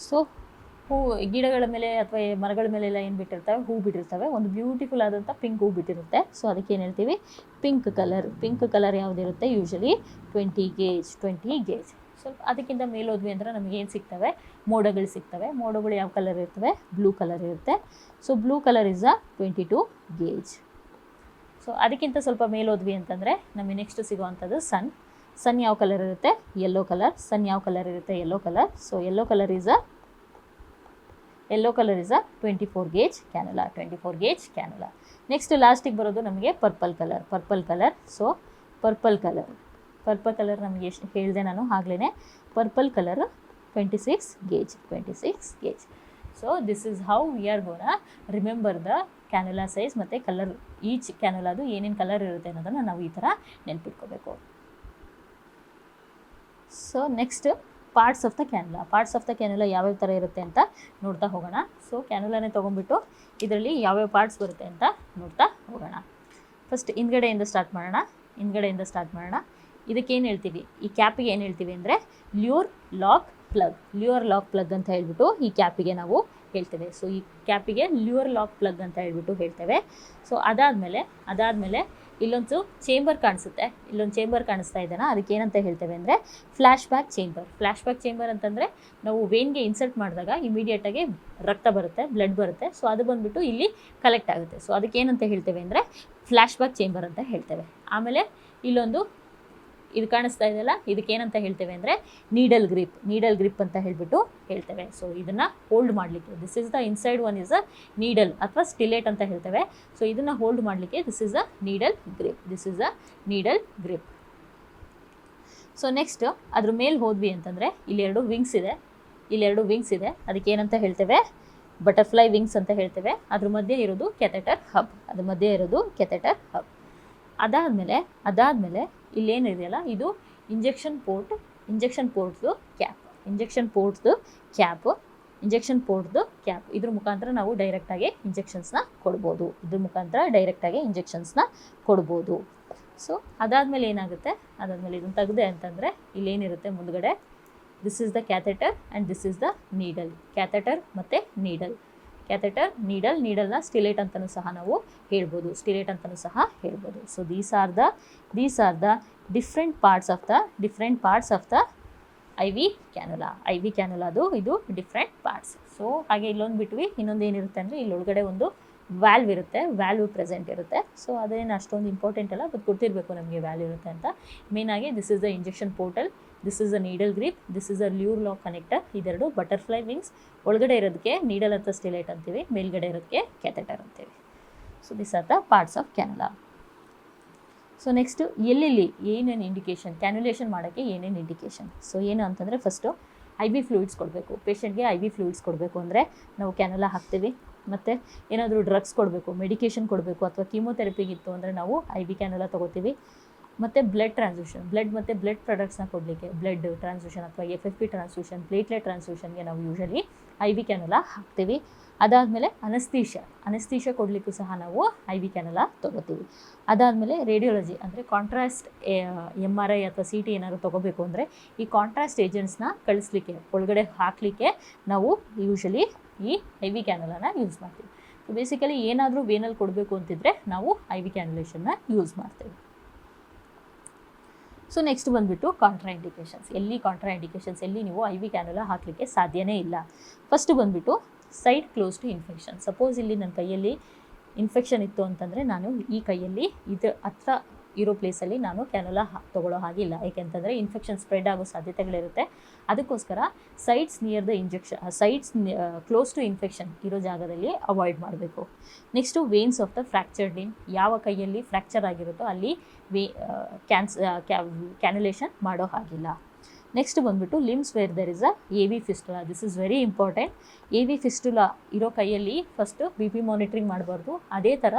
[SPEAKER 1] ಸೊ ಗಿಡಗಳ ಮೇಲೆ ಅಥವಾ ಮರಗಳ ಮೇಲೆಲ್ಲ ಏನು ಬಿಟ್ಟಿರ್ತವೆ, ಹೂ ಬಿಟ್ಟಿರ್ತವೆ, ಒಂದು ಬ್ಯೂಟಿಫುಲ್ ಆದಂಥ ಪಿಂಕ್ ಹೂ ಬಿಟ್ಟಿರುತ್ತೆ. ಸೊ ಅದಕ್ಕೆ ಏನು ಹೇಳ್ತೀವಿ, ಪಿಂಕ್ ಕಲರ್ ಯಾವುದಿರುತ್ತೆ, ಯೂಶಲಿ 20 ಗೇಜ್. ಸ್ವಲ್ಪ ಅದಕ್ಕಿಂತ ಮೇಲೆ ಹೋದ್ವಿ ಅಂದರೆ ನಮಗೆ ಏನು ಸಿಗ್ತವೆ, ಮೋಡಗಳು ಸಿಗ್ತವೆ. ಮೋಡಗಳು ಯಾವ ಕಲರ್ ಇರ್ತವೆ, ಬ್ಲೂ ಕಲರ್ ಇರುತ್ತೆ. So blue colour is 22 gauge. So ಅದಕ್ಕಿಂತ ಸ್ವಲ್ಪ ಮೇಲೆ ಹೋದ್ವಿ ಅಂತಂದರೆ ನಮಗೆ ನೆಕ್ಸ್ಟ್ ಸಿಗುವಂಥದ್ದು ಸನ್ ಯಾವ ಕಲರ್ ಇರುತ್ತೆ, ಯೆಲ್ಲೋ ಕಲರ್. ಸನ್ ಯಾವ ಕಲರ್ ಇರುತ್ತೆ, yellow colour. So yellow colour is 24 gauge cannula. Next ಲಾಸ್ಟಿಗೆ ಬರೋದು ನಮಗೆ purple colour. So purple colour ನಮಗೆ ಎಷ್ಟು ಹೇಳಿದೆ ನಾನು ಆಗಲೇ, purple colour 26 gauge. So this is how we are gonna remember the cannula size ಮತ್ತು ಕಲರ್. ಈಚ್ ಕ್ಯಾನುಲಾದು ಏನೇನು ಕಲರ್ ಇರುತ್ತೆ ಅನ್ನೋದನ್ನು ನಾವು ಈ ಥರ ನೆನ್ಪಿಟ್ಕೋಬೇಕು. So next parts of the cannula ಯಾವ್ಯಾವ ಥರ ಇರುತ್ತೆ ಅಂತ ನೋಡ್ತಾ ಹೋಗೋಣ. ಸೊ ಕ್ಯಾನುಲಾನೇ ತೊಗೊಂಡ್ಬಿಟ್ಟು ಇದರಲ್ಲಿ ಯಾವ್ಯಾವ ಪಾರ್ಟ್ಸ್ ಬರುತ್ತೆ ಅಂತ ನೋಡ್ತಾ ಹೋಗೋಣ. ಫಸ್ಟ್ ಹಿಂದ್ಗಡೆಯಿಂದ ಸ್ಟಾರ್ಟ್ ಮಾಡೋಣ. ಇದಕ್ಕೇನು ಹೇಳ್ತೀವಿ, ಈ ಕ್ಯಾಪಿಗೆ ಏನು ಹೇಳ್ತೀವಿ ಅಂದರೆ ಲ್ಯೂರ್ ಲಾಕ್ ಪ್ಲಗ್ ಅಂತ ಹೇಳ್ಬಿಟ್ಟು ಈ ಕ್ಯಾಪಿಗೆ ನಾವು ಹೇಳ್ತೇವೆ. ಸೊ ಈ ಕ್ಯಾಪಿಗೆ ಲ್ಯೂರ್ ಲಾಕ್ ಪ್ಲಗ್ ಅಂತ ಹೇಳ್ಬಿಟ್ಟು ಹೇಳ್ತೇವೆ. ಸೊ ಅದಾದಮೇಲೆ ಇಲ್ಲೊಂದು ಚೇಂಬರ್ ಕಾಣಿಸ್ತಾ ಇದೆನಾ, ಅದಕ್ಕೆ ಏನಂತ ಹೇಳ್ತೇವೆ ಅಂದರೆ ಫ್ಲ್ಯಾಶ್ ಬ್ಯಾಕ್ ಚೇಂಬರ್ ಅಂತಂದರೆ ನಾವು ವೇನ್ಗೆ ಇನ್ಸರ್ಟ್ ಮಾಡಿದಾಗ ಇಮಿಡಿಯೇಟಾಗಿ ರಕ್ತ ಬರುತ್ತೆ, ಬ್ಲಡ್ ಬರುತ್ತೆ. ಸೊ ಅದು ಬಂದುಬಿಟ್ಟು ಇಲ್ಲಿ ಕಲೆಕ್ಟ್ ಆಗುತ್ತೆ. ಸೊ ಅದಕ್ಕೆ ಏನಂತ ಹೇಳ್ತೇವೆ ಅಂದರೆ ಫ್ಲ್ಯಾಶ್ ಬ್ಯಾಕ್ ಚೇಂಬರ್ ಅಂತ ಹೇಳ್ತೇವೆ. ಆಮೇಲೆ ಇಲ್ಲೊಂದು ಇದು ಕಾಣಿಸ್ತಾ ಇದೆಯಲ್ಲ, ಇದಕ್ಕೆ ಏನಂತ ಹೇಳ್ತೇವೆ ಅಂದರೆ ನೀಡಲ್ ಗ್ರಿಪ್ ಅಂತ ಹೇಳ್ಬಿಟ್ಟು ಹೇಳ್ತೇವೆ. ಸೊ ಇದನ್ನು ಹೋಲ್ಡ್ ಮಾಡಲಿಕ್ಕೆ this is the inside one is a needle ಅಥವಾ ಸ್ಟಿಲೇಟ್ ಅಂತ ಹೇಳ್ತೇವೆ. ಸೊ ಇದನ್ನು ಹೋಲ್ಡ್ ಮಾಡಲಿಕ್ಕೆ this is a needle grip. So next ಅದ್ರ ಮೇಲೆ ಹೋದ್ವಿ ಅಂತಂದರೆ ಇಲ್ಲಿ ಎರಡು ವಿಂಗ್ಸ್ ಇದೆ. ಅದಕ್ಕೆ ಏನಂತ ಹೇಳ್ತೇವೆ, ಬಟರ್ಫ್ಲೈ ವಿಂಗ್ಸ್ ಅಂತ ಹೇಳ್ತೇವೆ. ಅದ್ರ ಮಧ್ಯೆ ಇರೋದು ಕ್ಯಾಥೆಟರ್ ಹಬ್. ಅದಾದಮೇಲೆ ಇಲ್ಲೇನಿದೆಯಲ್ಲ, ಇದು ಇಂಜೆಕ್ಷನ್ ಪೋರ್ಟ್ದು ಕ್ಯಾಪ್. ಇದ್ರ ಮುಖಾಂತರ ನಾವು ಡೈರೆಕ್ಟಾಗಿ ಇಂಜೆಕ್ಷನ್ಸ್ನ ಕೊಡ್ಬೋದು. ಸೊ ಅದಾದಮೇಲೆ ಏನಾಗುತ್ತೆ, ಇದನ್ನು ತೆಗೆದೆ ಅಂತಂದರೆ ಇಲ್ಲೇನಿರುತ್ತೆ ಮುಂದ್ಗಡೆ, this is the catheter and this is the needle. Catheter ಮತ್ತು ನೀಡಲ್ನ ಸ್ಟಿಲೇಟ್ ಅಂತಲೂ ಸಹ ನಾವು ಹೇಳ್ಬೋದು. So these are the different parts of the I V ಕ್ಯಾನುಲಾದು ಇದು ಡಿಫ್ರೆಂಟ್ ಪಾರ್ಟ್ಸ್. ಸೊ ಹಾಗೆ ಇಲ್ಲೊಂದು ಬಿಟ್ವಿ, ಇನ್ನೊಂದು ಏನಿರುತ್ತೆ ಅಂದರೆ ಇಲ್ಲೊಳಗಡೆ ಒಂದು ವ್ಯಾಲ್ವ್ ಪ್ರೆಸೆಂಟ್ ಇರುತ್ತೆ. ಸೊ ಅದೇನು ಅಷ್ಟೊಂದು ಇಂಪಾರ್ಟೆಂಟ್ ಅಲ್ಲ, ಬಟ್ ಗೊತ್ತಿರಬೇಕು ನಮಗೆ ವ್ಯಾಲ್ವ್ ಇರುತ್ತೆ ಅಂತ. ಮೇನಾಗಿ this is the injection portal, this is a needle grip, this is a lure lock connector. ಇದೆರಡು ಬಟರ್ಫ್ಲೈ ವಿಂಗ್ಸ್. ಒಳಗಡೆ ಇರೋದಕ್ಕೆ ನೀಡಲ್ ಅಥವಾ ಸ್ಟಿಲೇಟ್ ಅಂತೀವಿ, ಮೇಲ್ಗಡೆ ಇರೋದಕ್ಕೆ ಕ್ಯಾಥೆಟರ್ ಅಂತೀವಿ. So this are the parts of cannula. So next ಎಲ್ಲೆಲ್ಲಿ ಏನೇನು ಇಂಡಿಕೇಷನ್, ಕ್ಯಾನ್ಯುಲೇಷನ್ ಮಾಡೋಕ್ಕೆ ಏನೇನು ಇಂಡಿಕೇಷನ್. ಸೊ ಏನು ಅಂತಂದರೆ ಫಸ್ಟು ಐ ವಿ ಫ್ಲೂಯಿಡ್ಸ್ ಕೊಡಬೇಕು. ಪೇಷಂಟ್ಗೆ ಐ ವಿ ಫ್ಲೂಯಿಡ್ಸ್ ಕೊಡಬೇಕು ಅಂದರೆ ನಾವು ಕ್ಯಾನುಲಾ ಹಾಕ್ತೀವಿ. ಮತ್ತು ಏನಾದರೂ ಡ್ರಗ್ಸ್ ಕೊಡಬೇಕು, ಮೆಡಿಕೇಷನ್ ಕೊಡಬೇಕು, ಅಥವಾ ಕೀಮೋಥೆರಪಿಗಿತ್ತು ಅಂದರೆ ನಾವು ಐ ವಿ ಕ್ಯಾನುಲಾ ತೊಗೋತೀವಿ. ಮತ್ತು ಬ್ಲಡ್ ಪ್ರಾಡಕ್ಟ್ಸ್ನ ಕೊಡಲಿಕ್ಕೆ ಬ್ಲಡ್ ಟ್ರಾನ್ಸ್ಫ್ಯೂಷನ್ ಅಥವಾ FFP ಟ್ರಾನ್ಸ್ಫ್ಯೂಷನ್, ಪ್ಲೇಟ್ಲೆಟ್ ಟ್ರಾನ್ಸ್ಫ್ಯೂಷನ್ಗೆ ನಾವು ಯೂಶಲಿ ಐ ವಿ ಕ್ಯಾನುಲಾ ಹಾಕ್ತೀವಿ. ಅದಾದಮೇಲೆ ಅನಸ್ತೀಷಾ ಕೊಡಲಿಕ್ಕೂ ಸಹ ನಾವು ಐ ವಿ ಕ್ಯಾನುಲಾ ತೊಗೋತೀವಿ. ಅದಾದಮೇಲೆ ರೇಡಿಯೋಲಜಿ ಅಂದರೆ ಕಾಂಟ್ರಾಸ್ಟ್ MRI ಅಥವಾ CT ಏನಾದ್ರು ತೊಗೋಬೇಕು ಅಂದರೆ ಈ ಕಾಂಟ್ರಾಸ್ಟ್ ಏಜೆಂಟ್ಸ್ನ ಕಳಿಸ್ಲಿಕ್ಕೆ, ಒಳಗಡೆ ಹಾಕಲಿಕ್ಕೆ ನಾವು ಯೂಶಲಿ ಈ ಐ ವಿ ಕ್ಯಾನುಲಾನ ಯೂಸ್ ಮಾಡ್ತೀವಿ. ಸೊ ಬೇಸಿಕಲಿ ಏನಾದರೂ ವೇನಲ್ಲಿ ಕೊಡಬೇಕು ಅಂತಿದ್ರೆ ನಾವು ಐ ವಿ ಕ್ಯಾನುಲೇಷನ್ನ ಯೂಸ್ ಮಾಡ್ತೀವಿ. ಸೊ ನೆಕ್ಸ್ಟ್ ಬಂದುಬಿಟ್ಟು ಕಾಂಟ್ರಾಇಂಡಿಕೇಷನ್ಸ್. ಎಲ್ಲಿ ನೀವು ಐ ವಿ ಕ್ಯಾನುಲಾ ಹಾಕಲಿಕ್ಕೆ ಸಾಧ್ಯನೇ ಇಲ್ಲ. ಫಸ್ಟ್ ಬಂದುಬಿಟ್ಟು site close to infection. Suppose ಇಲ್ಲಿ ನನ್ನ ಕೈಯಲ್ಲಿ ಇನ್ಫೆಕ್ಷನ್ ಇತ್ತು ಅಂತಂದರೆ ನಾನು ಈ ಕೈಯಲ್ಲಿ ಇದು ಹತ್ರ ಇರೋ ಪ್ಲೇಸಲ್ಲಿ ನಾನು ಕ್ಯಾನುಲಾ ತೊಗೊಳ್ಳೋ ಹಾಗಿಲ್ಲ. ಏಕೆಂತಂದರೆ ಇನ್ಫೆಕ್ಷನ್ ಸ್ಪ್ರೆಡ್ ಆಗೋ ಸಾಧ್ಯತೆಗಳಿರುತ್ತೆ. ಅದಕ್ಕೋಸ್ಕರ ಸೈಟ್ಸ್ ಕ್ಲೋಸ್ ಟು ಇನ್ಫೆಕ್ಷನ್ ಇರೋ ಜಾಗದಲ್ಲಿ ಅವಾಯ್ಡ್ ಮಾಡಬೇಕು. Next veins of the fractured limb. ಯಾವ ಕೈಯಲ್ಲಿ ಫ್ರ್ಯಾಕ್ಚರ್ ಆಗಿರುತ್ತೋ ಅಲ್ಲಿ ಕ್ಯಾನ್ಯುಲೇಷನ್ ಮಾಡೋ ಹಾಗಿಲ್ಲ. ನೆಕ್ಸ್ಟ್ ಬಂದುಬಿಟ್ಟು limbs where there is a AV fistula. This is very important. AV fistula ಇರೋ ಕೈಯಲ್ಲಿ ಫಸ್ಟು BP ಮಾನಿಟ್ರಿಂಗ್ ಮಾಡಬಾರ್ದು. ಅದೇ ಥರ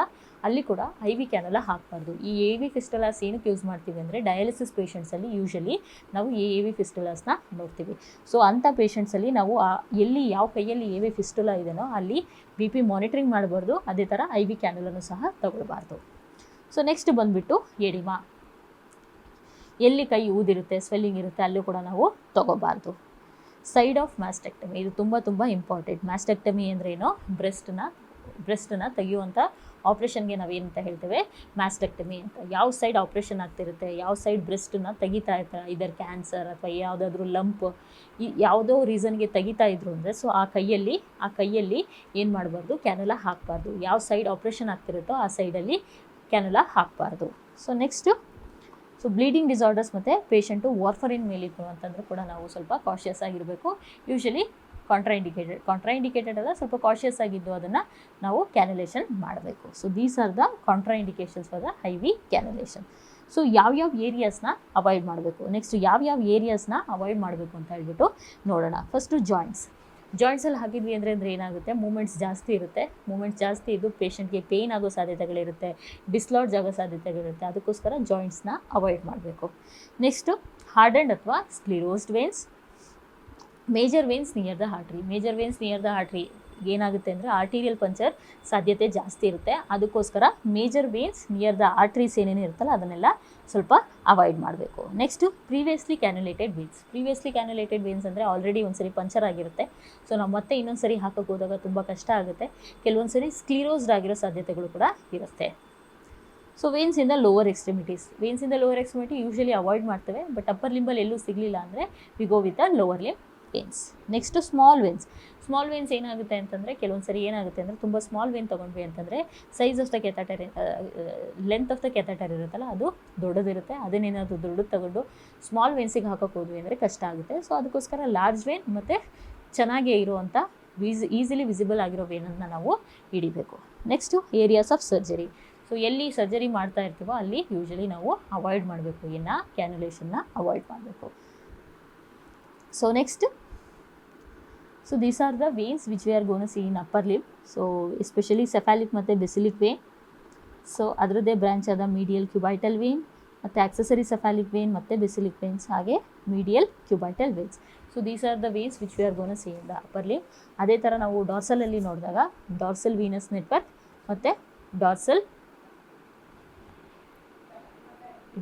[SPEAKER 1] ಅಲ್ಲಿ ಕೂಡ ಐ ವಿ ಕ್ಯಾನುಲಾ ಹಾಕಬಾರ್ದು. ಈ AV ಫಿಸ್ಟುಲಾಸ್ ಏನಕ್ಕೆ ಯೂಸ್ ಮಾಡ್ತೀವಿ ಅಂದರೆ ಡಯಾಲಿಸಿಸ್ ಪೇಷಂಟ್ಸಲ್ಲಿ ಯೂಶಲಿ ನಾವು ಈ AV ಫಿಸ್ಟುಲಾಸ್ನ ನೋಡ್ತೀವಿ. ಸೊ ಅಂಥ ಪೇಷಂಟ್ಸಲ್ಲಿ ನಾವು ಎಲ್ಲಿ ಯಾವ ಕೈಯಲ್ಲಿ AV ಫಿಸ್ಟುಲಾ ಇದೆಯೋ ಅಲ್ಲಿ BP ಮಾನಿಟ್ರಿಂಗ್ ಮಾಡಬಾರ್ದು. ಅದೇ ಥರ ಐ ವಿ ಕ್ಯಾನುಲಾನು ಸಹ ತಗೊಳ್ಬಾರ್ದು. ಸೊ ನೆಕ್ಸ್ಟ್ ಬಂದುಬಿಟ್ಟು ಎಡಿಮಾ. ಎಲ್ಲಿ ಕೈ ಊದಿರುತ್ತೆ, ಸ್ವೆಲ್ಲಿಂಗ್ ಇರುತ್ತೆ, ಅಲ್ಲೂ ಕೂಡ ನಾವು ತೊಗೋಬಾರ್ದು. ಸೈಡ್ ಆಫ್ ಮ್ಯಾಸ್ಟೆಕ್ಟಮಿ, ಇದು ತುಂಬ ಇಂಪಾರ್ಟೆಂಟ್. ಮ್ಯಾಸ್ಟೆಕ್ಟಮಿ ಅಂದರೆ ಏನೋ ಬ್ರೆಸ್ಟನ್ನ ತೆಗೆಯುವಂಥ ಆಪ್ರೇಷನ್ಗೆ ನಾವೇನಂತ ಹೇಳ್ತೇವೆ, ಮ್ಯಾಸ್ಟೆಕ್ಟಮಿ ಅಂತ. ಯಾವ ಸೈಡ್ ಆಪ್ರೇಷನ್ ಆಗ್ತಿರುತ್ತೆ, ಯಾವ ಸೈಡ್ ಬ್ರೆಸ್ಟನ್ನ ತೆಗಿತಾ ಇರ್ತಾರೆ, ಇದರ ಕ್ಯಾನ್ಸರ್ ಅಥವಾ ಯಾವುದಾದ್ರೂ ಲಂಪ್, ಯಾವುದೋ ರೀಸನ್ಗೆ ತೆಗಿತಾ ಇದ್ರು ಅಂದರೆ, ಸೊ ಆ ಕೈಯಲ್ಲಿ ಏನು ಮಾಡಬಾರ್ದು, ಕ್ಯಾನುಲಾ ಹಾಕಬಾರ್ದು. ಯಾವ ಸೈಡ್ ಆಪ್ರೇಷನ್ ಆಗ್ತಿರುತ್ತೋ ಆ ಸೈಡಲ್ಲಿ ಕ್ಯಾನುಲಾ ಹಾಕಬಾರ್ದು. So next, so bleeding disorders ಮತ್ತು ಪೇಷಂಟು ವಾರ್ಫರಿನ್ ಮೇಲಿತ್ತು ಅಂತಂದರೆ ಕೂಡ ನಾವು ಸ್ವಲ್ಪ ಕಾಷಿಯಸ್ ಆಗಿರಬೇಕು. ಯೂಶಲಿ ಕಾಂಟ್ರಾಇಂಡಿಕೇಟೆಡ್ ಅಲ್ಲ, ಸ್ವಲ್ಪ ಕಾಷಿಯಸ್ ಆಗಿದ್ದು ಅದನ್ನು ನಾವು ಕ್ಯಾನುಲೇಷನ್ ಮಾಡಬೇಕು. So these are the contraindications for the I V cannulation. So ಯಾವ್ಯಾವ ಏರಿಯಾಸ್ನ ಅವಾಯ್ಡ್ ಮಾಡಬೇಕು, ನೆಕ್ಸ್ಟ್ ಯಾವ್ಯಾವ ಏರಿಯಾಸ್ನ ಅವಾಯ್ಡ್ ಮಾಡಬೇಕು ಅಂತ ಹೇಳ್ಬಿಟ್ಟು ನೋಡೋಣ. ಫಸ್ಟು ಜಾಯಿಂಟ್ಸಲ್ಲಿ ಹಾಕಿದ್ವಿ ಅಂದರೆ ಏನಾಗುತ್ತೆ, ಮೂಮೆಂಟ್ಸ್ ಜಾಸ್ತಿ ಇರುತ್ತೆ. ಮೂಮೆಂಟ್ಸ್ ಜಾಸ್ತಿ ಇದ್ದು ಪೇಷಂಟ್ಗೆ ಪೇಯ್ನ್ ಆಗೋ ಸಾಧ್ಯತೆಗಳಿರುತ್ತೆ, ಡಿಸ್ಲಾಡ್ಜ್ ಆಗೋ ಸಾಧ್ಯತೆಗಳಿರುತ್ತೆ. ಅದಕ್ಕೋಸ್ಕರ ಜಾಯಿಂಟ್ಸ್ನ ಅವಾಯ್ಡ್ ಮಾಡಬೇಕು. ನೆಕ್ಸ್ಟು ಹಾರ್ಡನ್ಡ್ ಅಥವಾ sclerosed veins, major veins near the artery ಏನಾಗುತ್ತೆ ಅಂದರೆ ಆರ್ಟೀರಿಯಲ್ ಪಂಚರ್ ಸಾಧ್ಯತೆ ಜಾಸ್ತಿ ಇರುತ್ತೆ. ಅದಕ್ಕೋಸ್ಕರ major veins near the arteries ಏನೇನು ಇರುತ್ತಲ್ಲ ಅದನ್ನೆಲ್ಲ ಸ್ವಲ್ಪ ಅವಾಯ್ಡ್ ಮಾಡಬೇಕು. ನೆಕ್ಸ್ಟು ಪ್ರೀವಿಯಸ್ಲಿ ಕ್ಯಾನುಲೇಟೆಡ್ ವೇನ್ಸ್ ಅಂದರೆ ಆಲ್ರೆಡಿ ಒಂದ್ಸರಿ ಪಂಚರ್ ಆಗಿರುತ್ತೆ. ಸೊ ನಾವು ಮತ್ತೆ ಇನ್ನೊಂದು ಸರಿ ಹಾಕೋಕ್ಕೆ ಹೋದಾಗ ತುಂಬ ಕಷ್ಟ ಆಗುತ್ತೆ. ಕೆಲವೊಂದು ಸರಿ ಸ್ಕ್ಲಿರೋಸ್ಡ್ ಆಗಿರೋ ಸಾಧ್ಯತೆಗಳು ಕೂಡ ಇರುತ್ತೆ. So veins in the lower extremity usually avoid ಮಾಡ್ತೇವೆ. ಬಟ್ ಅಪ್ಪರ್ ಲಿಂಬಲ್ಲಿ ಎಲ್ಲೂ ಸಿಗಲಿಲ್ಲ ಅಂದರೆ we go with the lower limb veins. Next small veins ಏನಾಗುತ್ತೆ ಅಂತಂದರೆ, ಕೆಲವೊಂದು ಸರಿ ಏನಾಗುತ್ತೆ ಅಂದರೆ ತುಂಬ ಸ್ಮಾಲ್ ವೇನ್ ತೊಗೊಂಡ್ವಿ ಅಂತಂದರೆ size of the catheter, length of the catheter ಇರುತ್ತಲ್ಲ ಅದು ದೊಡ್ಡದಿರುತ್ತೆ. ಅದನ್ನೇನಾದರೂ ದೊಡ್ಡದು ತಗೊಂಡು ಸ್ಮಾಲ್ ವೇನ್ಸಿಗೆ ಹಾಕೋಕೆ ಹೋದ್ವಿ ಅಂದರೆ ಕಷ್ಟ ಆಗುತ್ತೆ. ಸೊ ಅದಕ್ಕೋಸ್ಕರ ಲಾರ್ಜ್ ವೇನ್ ಮತ್ತು ಚೆನ್ನಾಗೇ ಇರುವಂಥ ಈಸಿಲಿ ವಿಸಿಬಲ್ ಆಗಿರೋ ವೇನನ್ನು ನಾವು ಹಿಡಿಬೇಕು. Next areas of surgery. So ಎಲ್ಲಿ ಸರ್ಜರಿ ಮಾಡ್ತಾ ಇರ್ತೀವೋ ಅಲ್ಲಿ ಯೂಶಲಿ ನಾವು ಅವಾಯ್ಡ್ ಮಾಡಬೇಕು, ಕ್ಯಾನುಲೇಷನ್ನ ಅವಾಯ್ಡ್ ಮಾಡಬೇಕು. So next, so these are the veins which we are going to see in upper limb. So especially cephalic ಮತ್ತು basilic vein. ಸೊ ಅದರದ್ದೇ ಬ್ರಾಂಚ್ ಆದ ಮೀಡಿಯಲ್ ಕ್ಯೂಬೈಟಲ್ ವೇನ್ ಮತ್ತು ಆಕ್ಸೆಸರಿ ಸೆಫಾಲಿಕ್ ವೇನ್ ಮತ್ತು basilic veins, ಹಾಗೆ medial cubital veins. So these are the veins which we are going to see in the upper limb. ಅದೇ ಥರ ನಾವು ಡಾರ್ಸಲಲ್ಲಿ ನೋಡಿದಾಗ ಡಾರ್ಸಲ್ ವೀನಸ್ ನೆಟ್ವರ್ಕ್ ಮತ್ತು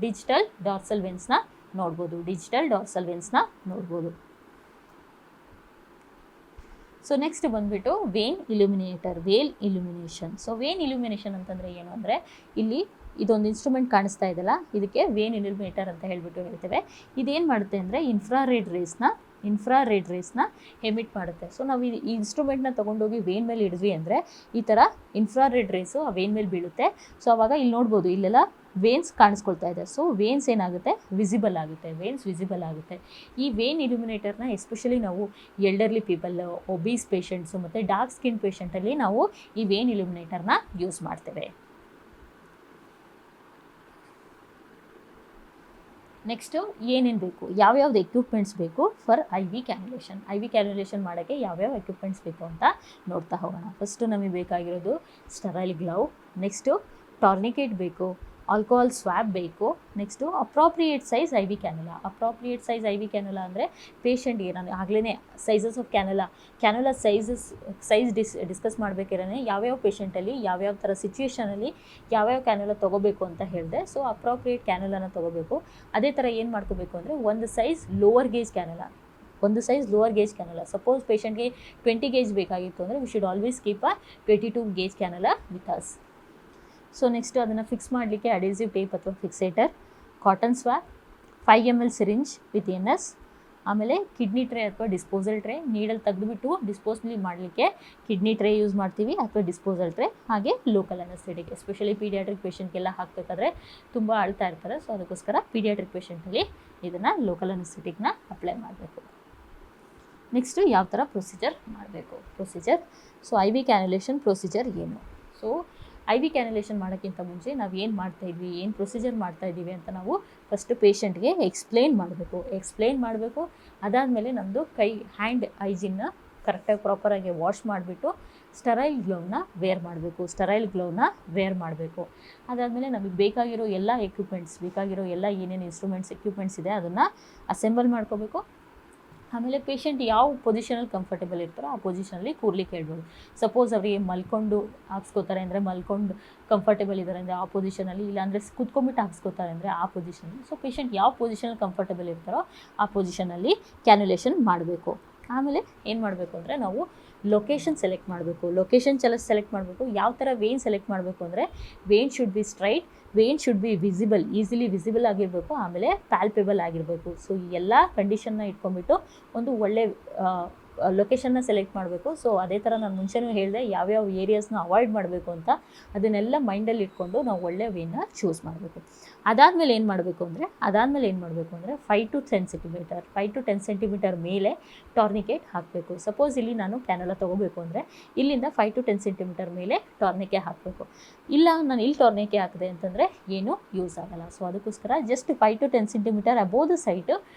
[SPEAKER 1] ಡಿಜಿಟಲ್ ಡಾರ್ಸಲ್ ವೇನ್ಸ್ನ ನೋಡ್ಬೋದು. ಸೊ ನೆಕ್ಸ್ಟ್ ಬಂದುಬಿಟ್ಟು vein illumination. So vein illumination ಅಂತಂದರೆ ಏನು ಅಂದರೆ, ಇಲ್ಲಿ ಇದೊಂದು ಇನ್ಸ್ಟ್ರೂಮೆಂಟ್ ಕಾಣಿಸ್ತಾ ಇದೆಯಲ್ಲ, ಇದಕ್ಕೆ ವೇನ್ ಇಲ್ಯುಮಿನೇಟರ್ ಅಂತ ಹೇಳ್ತೇವೆ. ಇದೇನು ಮಾಡುತ್ತೆ ಅಂದರೆ ಇನ್ಫ್ರಾರೆಡ್ ರೇಸ್ನ ಎಮಿಟ್ ಮಾಡುತ್ತೆ. ಸೊ ನಾವು ಈ ಇನ್ಸ್ಟ್ರೂಮೆಂಟ್ನ ತೊಗೊಂಡೋಗಿ ವೇನ್ ಮೇಲೆ ಹಿಡಿದ್ವಿ ಅಂದರೆ ಈ ಥರ ಇನ್ಫ್ರಾರೆಡ್ ರೇಸು ಆ ವೇನ್ ಮೇಲೆ ಬೀಳುತ್ತೆ. ಸೊ ಆವಾಗ ಇಲ್ಲಿ ನೋಡ್ಬೋದು, ಇಲ್ಲೆಲ್ಲ ವೇನ್ಸ್ ಕಾಣಿಸ್ಕೊಳ್ತಾ ಇದೆ. ಸೊ ವೇನ್ಸ್ ಏನಾಗುತ್ತೆ, ವಿಸಿಬಲ್ ಆಗುತ್ತೆ. ಈ ವೇನ್ ಇಲ್ಯುಮಿನೇಟರ್ನ ಎಸ್ಪೆಷಲಿ ನಾವು ಎಲ್ಡರ್ಲಿ ಪೀಪಲ್, ಒಬೀಸ್ ಪೇಷಂಟ್ಸು ಮತ್ತು ಡಾರ್ಕ್ ಸ್ಕಿನ್ ಪೇಷಂಟಲ್ಲಿ ನಾವು ಈ ವೇನ್ ಇಲ್ಯುಮಿನೇಟರ್ನ ಯೂಸ್ ಮಾಡ್ತೇವೆ. ನೆಕ್ಸ್ಟು ಏನೇನು ಬೇಕು, ಯಾವ್ಯಾವ್ದು ಎಕ್ವಿಪ್ಮೆಂಟ್ಸ್ ಬೇಕು ಫಾರ್ ಐ ವಿ ಕ್ಯಾನುಲೇಷನ್ ಮಾಡೋಕ್ಕೆ ಯಾವ್ಯಾವ ಎಕ್ವಿಪ್ಮೆಂಟ್ಸ್ ಬೇಕು ಅಂತ ನೋಡ್ತಾ ಹೋಗೋಣ. ಫಸ್ಟು ನಮಗೆ ಬೇಕಾಗಿರೋದು ಸ್ಟರೈಲ್ ಗ್ಲೌ, ನೆಕ್ಸ್ಟು ಟಾರ್ನಿಕೆಟ್ ಬೇಕು, ಆಲ್ಕೋಹಾಲ್ ಸ್ವ್ಯಾಬ್ ಬೇಕು, next appropriate size I V cannula ಅಂದರೆ ಪೇಷಂಟ್ಗೆ ನಾನು ಆಗಲೇ sizes of cannula size discuss ಮಾಡಬೇಕಿರೋನೆ ಯಾವ್ಯಾವ ಪೇಷಂಟಲ್ಲಿ ಯಾವ್ಯಾವ ಥರ ಸಿಚುವೇಷನಲ್ಲಿ ಯಾವ್ಯಾವ ಕ್ಯಾನುಲಾ ತೊಗೋಬೇಕು ಅಂತ ಹೇಳಿದೆ. ಸೊ ಅಪ್ರಾಪ್ರಿಯೇಟ್ ಕ್ಯಾನುಲಾನ ತೊಗೋಬೇಕು. ಅದೇ ಥರ ಏನು ಮಾಡ್ಕೋಬೇಕು ಅಂದರೆ ಒಂದು size lower gauge cannula. Suppose ಪೇಷಂಟ್ಗೆ 20 ಗೇಜ್ ಬೇಕಾಗಿತ್ತು ಅಂದರೆ we should always keep a 22 gauge cannula with us. So next ಅದನ್ನು ಫಿಕ್ಸ್ ಮಾಡಲಿಕ್ಕೆ ಅಡೇಸಿವ್ ಟೇಪ್ ಅಥವಾ fixator, cotton swab, 5 ml syringe with NS, ಆಮೇಲೆ ಕಿಡ್ನಿ ಟ್ರೇ ಅಥವಾ ಡಿಸ್ಪೋಸಲ್ ಟ್ರೇ. ನೀಡಲ್ ತೆಗೆದುಬಿಟ್ಟು ಡಿಸ್ಪೋಸಲ್ ಮಾಡಲಿಕ್ಕೆ ಕಿಡ್ನಿ ಟ್ರೇ ಯೂಸ್ ಮಾಡ್ತೀವಿ ಅಥವಾ ಡಿಸ್ಪೋಸಲ್ ಟ್ರೇ, ಹಾಗೆ ಲೋಕಲ್ ಅನಸ್ಥೆಟಿಕ್. ಎಸ್ಪೆಷಲಿ ಪೀಡಿಯಾಟ್ರಿಕ್ ಪೇಷಂಟ್ಗೆಲ್ಲ ಹಾಕಬೇಕಾದ್ರೆ ತುಂಬ ಅಳ್ತಾ ಇರ್ತಾರೆ. ಸೊ ಅದಕ್ಕೋಸ್ಕರ ಪೀಡಿಯಾಟ್ರಿಕ್ ಪೇಷಂಟಲ್ಲಿ ಇದನ್ನು ಲೋಕಲ್ ಅನಸ್ಥೆಟಿಕ್ನ ಅಪ್ಲೈ ಮಾಡಬೇಕು. ನೆಕ್ಸ್ಟು ಯಾವ ಥರ ಪ್ರೊಸೀಜರ್ ಮಾಡಬೇಕು. ಸೊ ಐ ವಿ ಕ್ಯಾನುಲೇಷನ್ ಪ್ರೊಸೀಜರ್ ಏನು. ಸೊ ಐ ವಿ ಕ್ಯಾನುಲೇಷನ್ ಮಾಡೋಕ್ಕಿಂತ ಮುಂಚೆ ನಾವು ಏನು ಮಾಡ್ತಾಯಿದ್ವಿ, ಏನು ಪ್ರೊಸೀಜರ್ ಮಾಡ್ತಾಯಿದ್ದೀವಿ ಅಂತ ನಾವು ಫಸ್ಟು ಪೇಷಂಟ್ಗೆ ಎಕ್ಸ್ಪ್ಲೇನ್ ಮಾಡಬೇಕು. ಅದಾದಮೇಲೆ ನಮ್ಮದು ಹ್ಯಾಂಡ್ ಹೈಜಿನ್ನ ಕರೆಕ್ಟಾಗಿ ಪ್ರಾಪರಾಗಿ ವಾಶ್ ಮಾಡಿಬಿಟ್ಟು ಸ್ಟರೈಲ್ ಗ್ಲೌನ ವೇರ್ ಮಾಡಬೇಕು. ಅದಾದಮೇಲೆ ನಮಗೆ ಬೇಕಾಗಿರೋ ಎಲ್ಲ ಏನೇನು ಎಕ್ವಿಪ್ಮೆಂಟ್ಸ್ ಇದೆ ಅದನ್ನು ಅಸೆಂಬಲ್ ಮಾಡ್ಕೋಬೇಕು. ಆಮೇಲೆ ಪೇಷಂಟ್ ಯಾವ ಪೊಸಿಷನಲ್ಲಿ ಕಂಫರ್ಟೇಬಲ್ ಇರ್ತಾರೋ ಆ ಪೊಸಿಷನಲ್ಲಿ ಕೂರ್ಲಿಕ್ಕೆ ಹೇಳ್ಬೋದು. ಸಪೋಸ್ ಅವರಿಗೆ ಮಲ್ಕೊಂಡು ಹಾಕ್ಸ್ಕೋತಾರೆ ಅಂದರೆ ಮಲ್ಕೊಂಡು ಕಂಫರ್ಟೇಬಲ್ ಇದ್ದಾರೆ ಅಂದರೆ ಆ ಪೊಸಿಷನಲ್ಲಿ, ಇಲ್ಲಾಂದರೆ ಕುತ್ಕೊಂಡ್ಬಿಟ್ಟು ಹಾಕ್ಸ್ಕೋತಾರೆ ಅಂದರೆ ಆ ಪೊಸಿಷನಲ್ಲಿ. ಸೊ ಪೇಷಂಟ್ ಯಾವ ಪೊಸಿಷನಲ್ಲಿ ಕಂಫರ್ಟೇಬಲ್ ಇರ್ತಾರೋ ಆ ಪೊಸಿಷನಲ್ಲಿ ಕ್ಯಾನುಲೇಷನ್ ಮಾಡಬೇಕು. ಆಮೇಲೆ ಏನು ಮಾಡಬೇಕು ಅಂದರೆ ನಾವು ಲೊಕೇಶನ್ ಸೆಲೆಕ್ಟ್ ಮಾಡಬೇಕು. ಸೆಲೆಕ್ಟ್ ಮಾಡಬೇಕು. ಯಾವ ಥರ ವೇನ್ ಸೆಲೆಕ್ಟ್ ಮಾಡಬೇಕು ಅಂದರೆ vein should be straight, vein should be visible, easily visible ಆಗಿರಬೇಕು, ಆಮೇಲೆ ಪ್ಯಾಲ್ಪೇಬಲ್ ಆಗಿರಬೇಕು. ಸೊ ಈ ಎಲ್ಲ ಕಂಡೀಷನ್ನ ಇಟ್ಕೊಂಡ್ಬಿಟ್ಟು ಒಂದು ಒಳ್ಳೆ ಲೊಕೇಶನ್ನ ಸೆಲೆಕ್ಟ್ ಮಾಡಬೇಕು. ಸೊ ಅದೇ ಥರ ನಾನು ಮುಂಚೆನೂ ಹೇಳಿದೆ ಯಾವ್ಯಾವ ಏರಿಯಾಸ್ನ ಅವಾಯ್ಡ್ ಮಾಡಬೇಕು ಅಂತ, ಅದನ್ನೆಲ್ಲ ಮೈಂಡಲ್ಲಿ ಇಟ್ಕೊಂಡು ನಾವು ಒಳ್ಳೆ ವೇನ ಚೂಸ್ ಮಾಡಬೇಕು. ಅದಾದಮೇಲೆ ಏನು ಮಾಡಬೇಕು ಅಂದರೆ 5 to 10 ಸೆಂಟಿಮೀಟರ್ ಮೇಲೆ ಟಾರ್ನಿಕೆಟ್ ಹಾಕಬೇಕು. ಸಪೋಸ್ ಇಲ್ಲಿ ನಾನು ಕ್ಯಾನಲ ತೊಗೋಬೇಕು ಅಂದರೆ ಇಲ್ಲಿಂದ 5 to 10 ಸೆಂಟಿಮೀಟರ್ ಮೇಲೆ ಟಾರ್ನಿಕೆ ಹಾಕಬೇಕು. ಇಲ್ಲ ನಾನು ಇಲ್ಲಿ ಟಾರ್ನಿಕೆ ಹಾಕಿದೆ ಅಂತಂದರೆ ಏನೂ ಯೂಸ್ ಆಗಲ್ಲ. ಸೊ ಅದಕ್ಕೋಸ್ಕರ just 5 to 10 centimetre above the site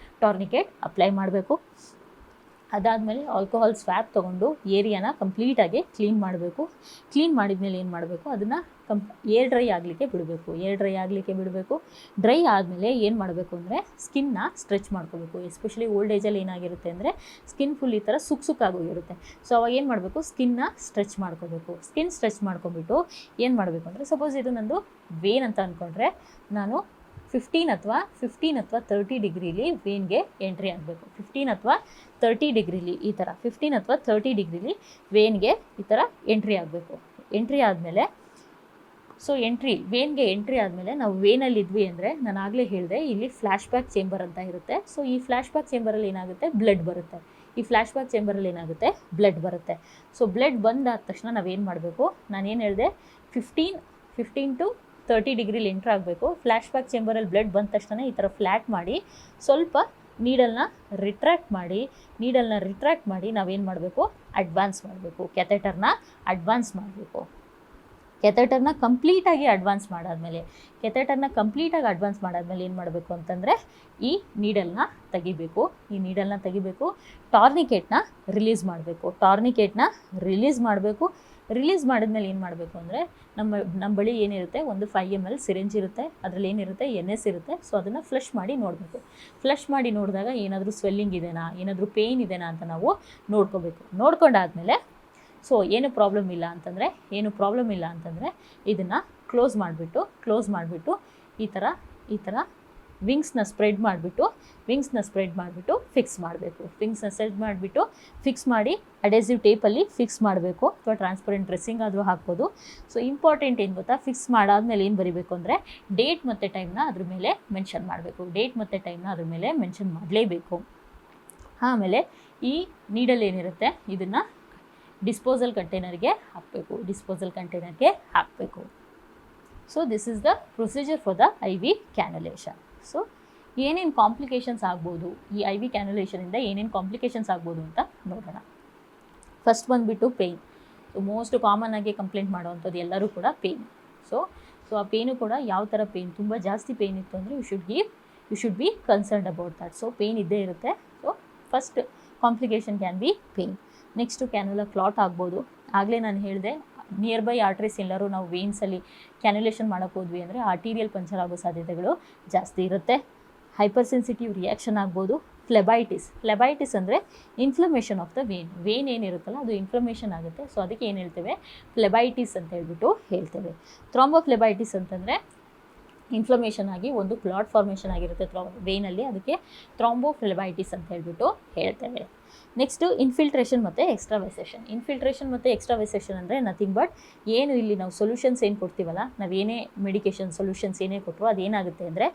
[SPEAKER 1] tourniquet apply ಮಾಡಬೇಕು. ಅದಾದಮೇಲೆ ಆಲ್ಕೋಹಾಲ್ ಸ್ವ್ಯಾಬ್ ತೊಗೊಂಡು ಏರಿಯಾನ ಕಂಪ್ಲೀಟಾಗಿ ಕ್ಲೀನ್ ಮಾಡಬೇಕು. ಕ್ಲೀನ್ ಮಾಡಿದ್ಮೇಲೆ ಏನು ಮಾಡಬೇಕು, ಅದನ್ನು ಏರ್ ಡ್ರೈ ಆಗಲಿಕ್ಕೆ ಬಿಡಬೇಕು. ಡ್ರೈ ಆದಮೇಲೆ ಏನು ಮಾಡಬೇಕು ಅಂದರೆ ಸ್ಕಿನ್ನ ಸ್ಟ್ರೆಚ್ ಮಾಡ್ಕೋಬೇಕು. ಎಸ್ಪೆಷಲಿ ಓಲ್ಡ್ ಏಜಲ್ಲಿ ಏನಾಗಿರುತ್ತೆ ಅಂದರೆ ಸ್ಕಿನ್ ಫುಲ್ ಈ ಥರ ಸುಕ್ಕಾಗೋಗಿರುತ್ತೆ. ಸೊ ಅವಾಗ ಏನು ಮಾಡಬೇಕು, ಸ್ಕಿನ್ನ ಸ್ಟ್ರೆಚ್ ಮಾಡ್ಕೋಬೇಕು. ಸ್ಕಿನ್ ಸ್ಟ್ರೆಚ್ ಮಾಡ್ಕೊಂಬಿಟ್ಟು ಏನು ಮಾಡಬೇಕು ಅಂದರೆ, ಸಪೋಸ್ ಇದು ನಂದು ವೇನ್ ಅಂತ ಅಂದ್ಕೊಂಡ್ರೆ ನಾನು 15 ಅಥವಾ 30 ಡಿಗ್ರಿಲಿ ವೇನ್ಗೆ ಎಂಟ್ರಿ ಆಗಬೇಕು. 15 ಅಥವಾ 30 ಡಿಗ್ರಿಲಿ ಈ ಥರ 15 ಅಥವಾ 30 ಡಿಗ್ರಿಲಿ ವೇನ್ಗೆ ಈ ಥರ ಎಂಟ್ರಿ ಆಗಬೇಕು. ಎಂಟ್ರಿ ಆದಮೇಲೆ ವೇನ್ಗೆ ಎಂಟ್ರಿ ಆದಮೇಲೆ ನಾವು ವೇನಲ್ಲಿದ್ವಿ ಅಂದರೆ ನಾನು ಆಗಲೇ ಹೇಳಿದೆ ಇಲ್ಲಿ ಫ್ಲ್ಯಾಶ್ ಬ್ಯಾಕ್ ಚೇಂಬರ್ ಅಂತ ಇರುತ್ತೆ. ಸೊ ಈ ಫ್ಲ್ಯಾಶ್ ಬ್ಯಾಕ್ ಚೇಂಬರಲ್ಲಿ ಏನಾಗುತ್ತೆ, ಬ್ಲಡ್ ಬರುತ್ತೆ. ಸೊ ಬ್ಲಡ್ ಬಂದಾದ ತಕ್ಷಣ ನಾವೇನು ಮಾಡಬೇಕು, ನಾನೇನು ಹೇಳಿದೆ 15 to 30 ಡಿಗ್ರಿಲಿ ಎಂಟ್ರ್ ಆಗಬೇಕು. ಫ್ಲ್ಯಾಶ್ ಬ್ಯಾಕ್ ಚೇಂಬರಲ್ಲಿ ಬ್ಲಡ್ ಬಂದ ತಕ್ಷಣ ಈ ಥರ ಫ್ಲ್ಯಾಟ್ ಮಾಡಿ ಸ್ವಲ್ಪ ನೀಡಲ್ನ ರಿಟ್ರ್ಯಾಕ್ಟ್ ಮಾಡಿ ನಾವೇನು ಮಾಡಬೇಕು, ಅಡ್ವಾನ್ಸ್ ಮಾಡಬೇಕು. ಕೆಥೆಟರ್ನ ಕಂಪ್ಲೀಟಾಗಿ ಅಡ್ವಾನ್ಸ್ ಮಾಡಾದಮೇಲೆ ಏನು ಮಾಡಬೇಕು ಅಂತಂದರೆ ಈ ನೀಡಲ್ನ ತೆಗಿಬೇಕು. ಟಾರ್ನಿಕೆಟ್ನ ರಿಲೀಸ್ ಮಾಡಬೇಕು. ರಿಲೀಸ್ ಮಾಡಿದ್ಮೇಲೆ ಏನು ಮಾಡಬೇಕು ಅಂದರೆ ನಮ್ಮ ಬಳಿ ಏನಿರುತ್ತೆ, ಒಂದು 5 ml ಸಿರಿಂಜ್ ಇರುತ್ತೆ. ಅದರಲ್ಲಿ ಏನಿರುತ್ತೆ, NS ಇರುತ್ತೆ. ಸೊ ಅದನ್ನು ಫ್ಲಶ್ ಮಾಡಿ ನೋಡಬೇಕು. ನೋಡಿದಾಗ ಏನಾದರೂ ಸ್ವೆಲ್ಲಿಂಗ್ ಇದೆನಾ, ಏನಾದರೂ ಪೇಯ್ನ್ ಇದೆನಾ ಅಂತ ನಾವು ನೋಡ್ಕೊಂಡಾದಮೇಲೆ ಸೊ ಏನು ಪ್ರಾಬ್ಲಮ್ ಇಲ್ಲ ಅಂತಂದರೆ ಇದನ್ನು ಕ್ಲೋಸ್ ಮಾಡಿಬಿಟ್ಟು ಈ ಥರ ವಿಂಗ್ಸ್ನ ಸ್ಪ್ರೆಡ್ ಮಾಡಿಬಿಟ್ಟು ಫಿಕ್ಸ್ ಮಾಡಿ ಅಡೆಸಿವ್ ಟೇಪಲ್ಲಿ ಫಿಕ್ಸ್ ಮಾಡಬೇಕು, ಅಥವಾ ಟ್ರಾನ್ಸ್ಪರೆಂಟ್ ಡ್ರೆಸ್ಸಿಂಗ್ ಆದರೂ ಹಾಕ್ಬೋದು. ಸೊ ಇಂಪಾರ್ಟೆಂಟ್ ಏನು ಗೊತ್ತಾ, ಫಿಕ್ಸ್ ಮಾಡಾದ್ಮೇಲೆ ಏನು ಬರೀಬೇಕು ಅಂದರೆ ಡೇಟ್ ಮತ್ತು ಟೈಮ್ನ ಅದ್ರ ಮೇಲೆ ಮೆನ್ಷನ್ ಮಾಡಲೇಬೇಕು. ಆಮೇಲೆ ಈ ನೀಡಲ್ ಏನಿರುತ್ತೆ ಇದನ್ನು ಡಿಸ್ಪೋಸಲ್ ಕಂಟೈನರ್ಗೆ ಹಾಕಬೇಕು. So this is the procedure for the IV cannulation. So ಏನೇನು ಕಾಂಪ್ಲಿಕೇಶನ್ಸ್ ಆಗ್ಬೋದು, ಈ IV ಕ್ಯಾನುಲೇಷನಿಂದ ಏನೇನು ಕಾಂಪ್ಲಿಕೇಶನ್ಸ್ ಆಗ್ಬೋದು ಅಂತ ನೋಡೋಣ. ಫಸ್ಟ್ ಬಂದುಬಿಟ್ಟು ಪೇಯ್ನ್. ಸೊ ಮೋಸ್ಟ್ ಕಾಮನ್ ಆಗಿ ಕಂಪ್ಲೇಂಟ್ ಮಾಡೋವಂಥದ್ದು ಎಲ್ಲರೂ ಕೂಡ ಪೇಯ್ನ್. ಸೊ ಆ ಪೇಯ್ನು ಕೂಡ ಯಾವ ಥರ ಪೇಯ್ನ್, ತುಂಬ ಜಾಸ್ತಿ ಪೇಯ್ನ್ ಇತ್ತು ಅಂದರೆ you should be concerned about that. So pain ಇದ್ದೇ ಇರುತ್ತೆ. So first complication can be pain. Next cannula clot ಆಗ್ಬೋದು. ಆಗಲೇ ನಾನು ಹೇಳಿದೆ, ನಿಯರ್ ಬೈ ಆರ್ಟ್ರೀಸ್ ಎಲ್ಲರೂ ನಾವು ವೇನ್ಸಲ್ಲಿ ಕ್ಯಾನುಲೇಷನ್ ಮಾಡೋಕ್ಕೆ ಹೋದ್ವಿ ಅಂದರೆ ಆರ್ಟೀರಿಯಲ್ ಪಂಚರ್ ಆಗೋ ಸಾಧ್ಯತೆಗಳು ಜಾಸ್ತಿ ಇರುತ್ತೆ. ಹೈಪರ್ ಸೆನ್ಸಿಟಿವ್ ರಿಯಾಕ್ಷನ್ ಆಗ್ಬೋದು. ಫ್ಲೆಬೈಟಿಸ್ ಅಂದರೆ ಇನ್ಫ್ಲಮೇಷನ್ ಆಫ್ ದ ವೇನ್ ಏನಿರುತ್ತಲ್ಲ ಅದು ಇನ್ಫ್ಲಮೇಷನ್ ಆಗುತ್ತೆ. ಸೊ ಅದಕ್ಕೆ ಏನು ಹೇಳ್ತೇವೆ, ಫ್ಲೆಬೈಟಿಸ್ ಅಂತ ಹೇಳ್ತೇವೆ. ಥ್ರಾಂಬೋಫ್ಲೆಬೈಟಿಸ್ ಅಂತಂದರೆ ಇನ್ಫ್ಲಮೇಷನ್ ಆಗಿ ಒಂದು ಕ್ಲಾಟ್ ಫಾರ್ಮೇಷನ್ ಆಗಿರುತ್ತೆ ವೇನಲ್ಲಿ, ಅದಕ್ಕೆ ಥ್ರಾಂಬೋಫ್ಲೆಬೈಟಿಸ್ ಅಂತ ಹೇಳ್ತೇವೆ. ನೆಕ್ಸ್ಟು ಇನ್ಫಿಲ್ಟ್ರೇಷನ್ ಮತ್ತು ಎಕ್ಸ್ಟ್ರಾವೆಸೇಷನ್ ಅಂದರೆ ನಥಿಂಗ್ ಬಟ್ ಏನು ಇಲ್ಲಿ ನಾವು ಸೊಲ್ಯೂಷನ್ಸ್ ಏನು ಕೊಡ್ತೀವಲ್ಲ, ನಾವೇನೇ ಮೆಡಿಕೇಷನ್ ಸೊಲ್ಯೂಷನ್ಸ್ ಏನೇ ಕೊಟ್ಟರು ಅದೇನಾಗುತ್ತೆ ಅಂದರೆ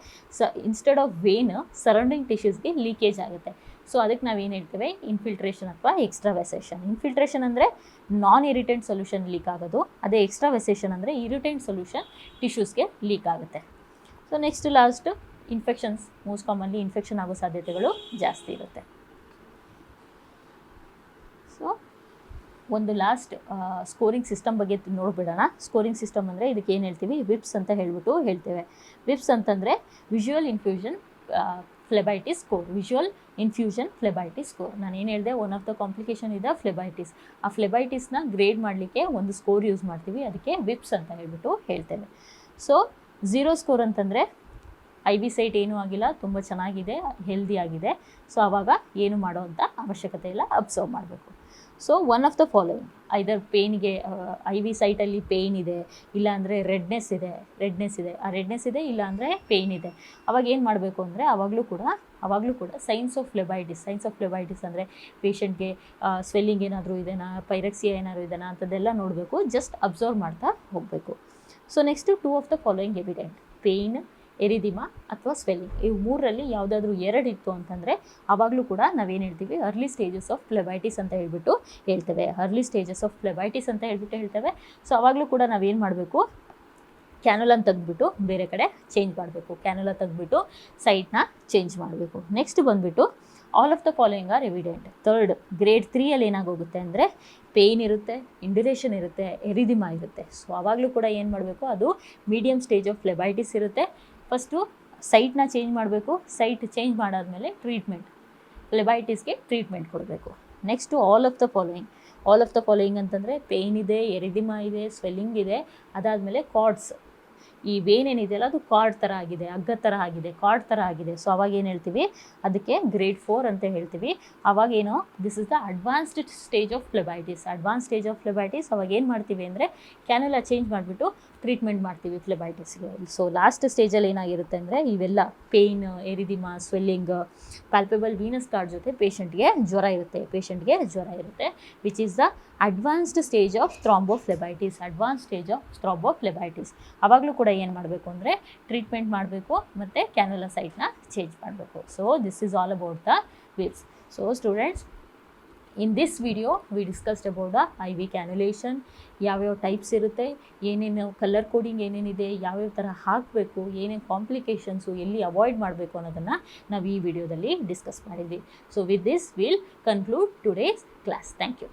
[SPEAKER 1] ಇನ್ಸ್ಟೆಡ್ ಆಫ್ ವೇನ್ ಸರೌಂಡಿಂಗ್ ಟಿಶ್ಯೂಸ್ಗೆ ಲೀಕೇಜ್ ಆಗುತ್ತೆ. ಸೊ ಅದಕ್ಕೆ ನಾವೇನು ಹೇಳ್ತೇವೆ, ಇನ್ಫಿಲ್ಟ್ರೇಷನ್ ಅಥವಾ ಎಕ್ಸ್ಟ್ರಾವೆಸೇಷನ್. ಇನ್ಫಿಲ್ಟ್ರೇಷನ್ ಅಂದರೆ ನಾನ್ ಇರಿಟೆಂಟ್ ಸೊಲ್ಯೂಷನ್ ಲೀಕ್ ಆಗೋದು, ಅದೇ ಎಕ್ಸ್ಟ್ರಾವೆಸೇಷನ್ ಅಂದರೆ ಇರಿಟೆಂಟ್ ಸೊಲ್ಯೂಷನ್ ಟಿಶ್ಯೂಸ್ಗೆ ಲೀಕ್ ಆಗುತ್ತೆ. So next last infections. Most commonly infection ಆಗೋ ಸಾಧ್ಯತೆಗಳು ಜಾಸ್ತಿ ಇರುತ್ತೆ. ಸೊ ಒಂದು ಲಾಸ್ಟ್ ಸ್ಕೋರಿಂಗ್ ಸಿಸ್ಟಮ್ ಬಗ್ಗೆ ನೋಡಿಬಿಡೋಣ. ಸ್ಕೋರಿಂಗ್ ಸಿಸ್ಟಮ್ ಅಂದರೆ ಇದಕ್ಕೆ ಏನು ಹೇಳ್ತೀವಿ, ವಿಪ್ಸ್ ಅಂತ ಹೇಳ್ತೇವೆ. ವಿಪ್ಸ್ ಅಂತಂದರೆ ವಿಜುವಲ್ ಇನ್ಫ್ಯೂಷನ್ ಫ್ಲೆಬೈಟಿಸ್ ಸ್ಕೋರ್. ನಾನು ಏನು ಹೇಳಿದೆ, ಒನ್ ಆಫ್ ದ ಕಾಂಪ್ಲಿಕೇಶನ್ ಇದೆ ಫ್ಲೆಬೈಟಿಸ್. ಆ ಫ್ಲೆಬೈಟಿಸ್ನ ಗ್ರೇಡ್ ಮಾಡಲಿಕ್ಕೆ ಒಂದು ಸ್ಕೋರ್ ಯೂಸ್ ಮಾಡ್ತೀವಿ, ಅದಕ್ಕೆ ವಿಪ್ಸ್ ಅಂತ ಹೇಳ್ತೇವೆ. ಸೊ 0 ಸ್ಕೋರ್ ಅಂತಂದರೆ IV ಸೈಟ್ ಏನೂ ಆಗಿಲ್ಲ, ತುಂಬ ಚೆನ್ನಾಗಿದೆ, ಹೆಲ್ದಿ ಆಗಿದೆ. ಸೊ ಆವಾಗ ಏನು ಮಾಡೋವಂಥ ಅವಶ್ಯಕತೆ ಇಲ್ಲ, ಅಬ್ಸರ್ವ್ ಮಾಡಬೇಕು. So one of the following, either ಪೇಯ್ನಿಗೆ IV ಸೈಟಲ್ಲಿ ಪೇಯ್ನ್ ಇದೆ, ಇಲ್ಲಾಂದರೆ ರೆಡ್ನೆಸ್ ಇದೆ, ಇಲ್ಲ ಅಂದರೆ ಪೇಯ್ನ್ ಇದೆ. ಅವಾಗ ಏನು ಮಾಡಬೇಕು ಅಂದರೆ ಆವಾಗಲೂ ಕೂಡ ಸೈನ್ಸ್ ಆಫ್ ಫ್ಲೆಬೈಟಿಸ್ ಅಂದರೆ ಪೇಷಂಟ್ಗೆ ಸ್ವೆಲ್ಲಿಂಗ್ ಏನಾದರೂ ಇದೆನಾ, ಪೈರಕ್ಸಿಯಾ ಏನಾದರೂ ಇದೆನಾ ಅಂಥದ್ದೆಲ್ಲ ನೋಡಬೇಕು. ಜಸ್ಟ್ ಅಬ್ಸರ್ವ್ ಮಾಡ್ತಾ ಹೋಗಬೇಕು. So next 2 of the following evident: pain, erythema ಅಥವಾ ಸ್ವೆಲ್ಲಿಂಗ್. ಇವು ಮೂರರಲ್ಲಿ ಯಾವುದಾದ್ರೂ 2 ಇತ್ತು ಅಂತಂದರೆ ಆವಾಗಲೂ ಕೂಡ ನಾವೇನು ಹೇಳ್ತೀವಿ, ಅರ್ಲಿ ಸ್ಟೇಜಸ್ ಆಫ್ ಫ್ಲೆಬೈಟಿಸ್ ಅಂತ ಹೇಳ್ಬಿಟ್ಟು ಹೇಳ್ತೇವೆ. ಹೇಳ್ತೇವೆ. ಸೊ ಆವಾಗಲೂ ಕೂಡ ನಾವೇನು ಮಾಡಬೇಕು, ಕ್ಯಾನುಲನ್ ತೆಗೆದ್ಬಿಟ್ಟು ಬೇರೆ ಕಡೆ ಚೇಂಜ್ ಮಾಡಬೇಕು. ಸೈಟ್ನ ಚೇಂಜ್ ಮಾಡಬೇಕು. ನೆಕ್ಸ್ಟ್ ಬಂದುಬಿಟ್ಟು all of the following are evident. Third grade 3 ಏನಾಗೋಗುತ್ತೆ ಅಂದರೆ ಪೇಯ್ನ್ ಇರುತ್ತೆ, ಇಂಡ್ಯುಲೇಷನ್ ಇರುತ್ತೆ, ಎರಿದಿಮಾ ಇರುತ್ತೆ. ಸೊ ಆವಾಗಲೂ ಕೂಡ ಏನು ಮಾಡಬೇಕು, ಅದು ಮೀಡಿಯಮ್ ಸ್ಟೇಜ್ ಆಫ್ ಫ್ಲೆಬೈಟಿಸ್ ಇರುತ್ತೆ. ಫಸ್ಟು ಸೈಟ್ನ ಚೇಂಜ್ ಮಾಡಬೇಕು. ಸೈಟ್ ಚೇಂಜ್ ಮಾಡಾದಮೇಲೆ ಫ್ಲೆಬೈಟಿಸ್ಗೆ ಟ್ರೀಟ್ಮೆಂಟ್ ಕೊಡಬೇಕು. Next all of the following ಅಂತಂದರೆ ಪೇಯ್ನ್ ಇದೆ, ಎರಿದಿಮಾ ಇದೆ, ಸ್ವೆಲ್ಲಿಂಗ್ ಇದೆ, ಅದಾದಮೇಲೆ ಕಾರ್ಡ್ಸ್, ಈ ವೇನ್ ಏನಿದೆಯಲ್ಲ ಅದು ಕಾರ್ಡ್ ಥರ ಆಗಿದೆ, ಕಾರ್ಡ್ ಥರ ಆಗಿದೆ. ಸೊ ಅವಾಗ ಏನು ಹೇಳ್ತೀವಿ, ಅದಕ್ಕೆ ಗ್ರೇಡ್ 4 ಅಂತ ಹೇಳ್ತೀವಿ. ಅವಾಗೇನು, this is the advanced stage of phlebitis. ಅವಾಗ ಏನು ಮಾಡ್ತೀವಿ ಅಂದರೆ ಕ್ಯಾನುಲಾ ಚೇಂಜ್ ಮಾಡಿಬಿಟ್ಟು ಟ್ರೀಟ್ಮೆಂಟ್ ಮಾಡ್ತೀವಿ ಫ್ಲೆಬೈಟಿಸ್ಗೆ. ಸೊ ಲಾಸ್ಟ್ ಸ್ಟೇಜಲ್ಲಿ ಏನಾಗಿರುತ್ತೆ ಅಂದರೆ ಇವೆಲ್ಲ pain, erythema, swelling, palpable venous cord ಜೊತೆ ಪೇಷಂಟ್ಗೆ ಜ್ವರ ಇರುತ್ತೆ, which is the advanced stage of thrombophlebitis. ಆವಾಗಲೂ ಕೂಡ ಏನು ಮಾಡಬೇಕು ಅಂದರೆ ಟ್ರೀಟ್ಮೆಂಟ್ ಮಾಡಬೇಕು ಮತ್ತು ಕ್ಯಾನುಲಾ ಸೈಟ್ನ ಚೇಂಜ್ ಮಾಡಬೇಕು. So this is all about the waves. So students, in this video we discussed about the IV cannulation, ಯಾವ್ಯಾವ ಟೈಪ್ಸ್ ಇರುತ್ತೆ, ಏನೇನು ಕಲರ್ ಕೋಡಿಂಗ್ ಏನೇನಿದೆ, ಯಾವ್ಯಾವ ಥರ ಹಾಕಬೇಕು, ಏನೇನು ಕಾಂಪ್ಲಿಕೇಶನ್ಸು, ಎಲ್ಲಿ ಅವಾಯ್ಡ್ ಮಾಡಬೇಕು ಅನ್ನೋದನ್ನು ನಾವು ಈ ವಿಡಿಯೋದಲ್ಲಿ ಡಿಸ್ಕಸ್ ಮಾಡಿದ್ವಿ. So with this will conclude today's class. Thank you.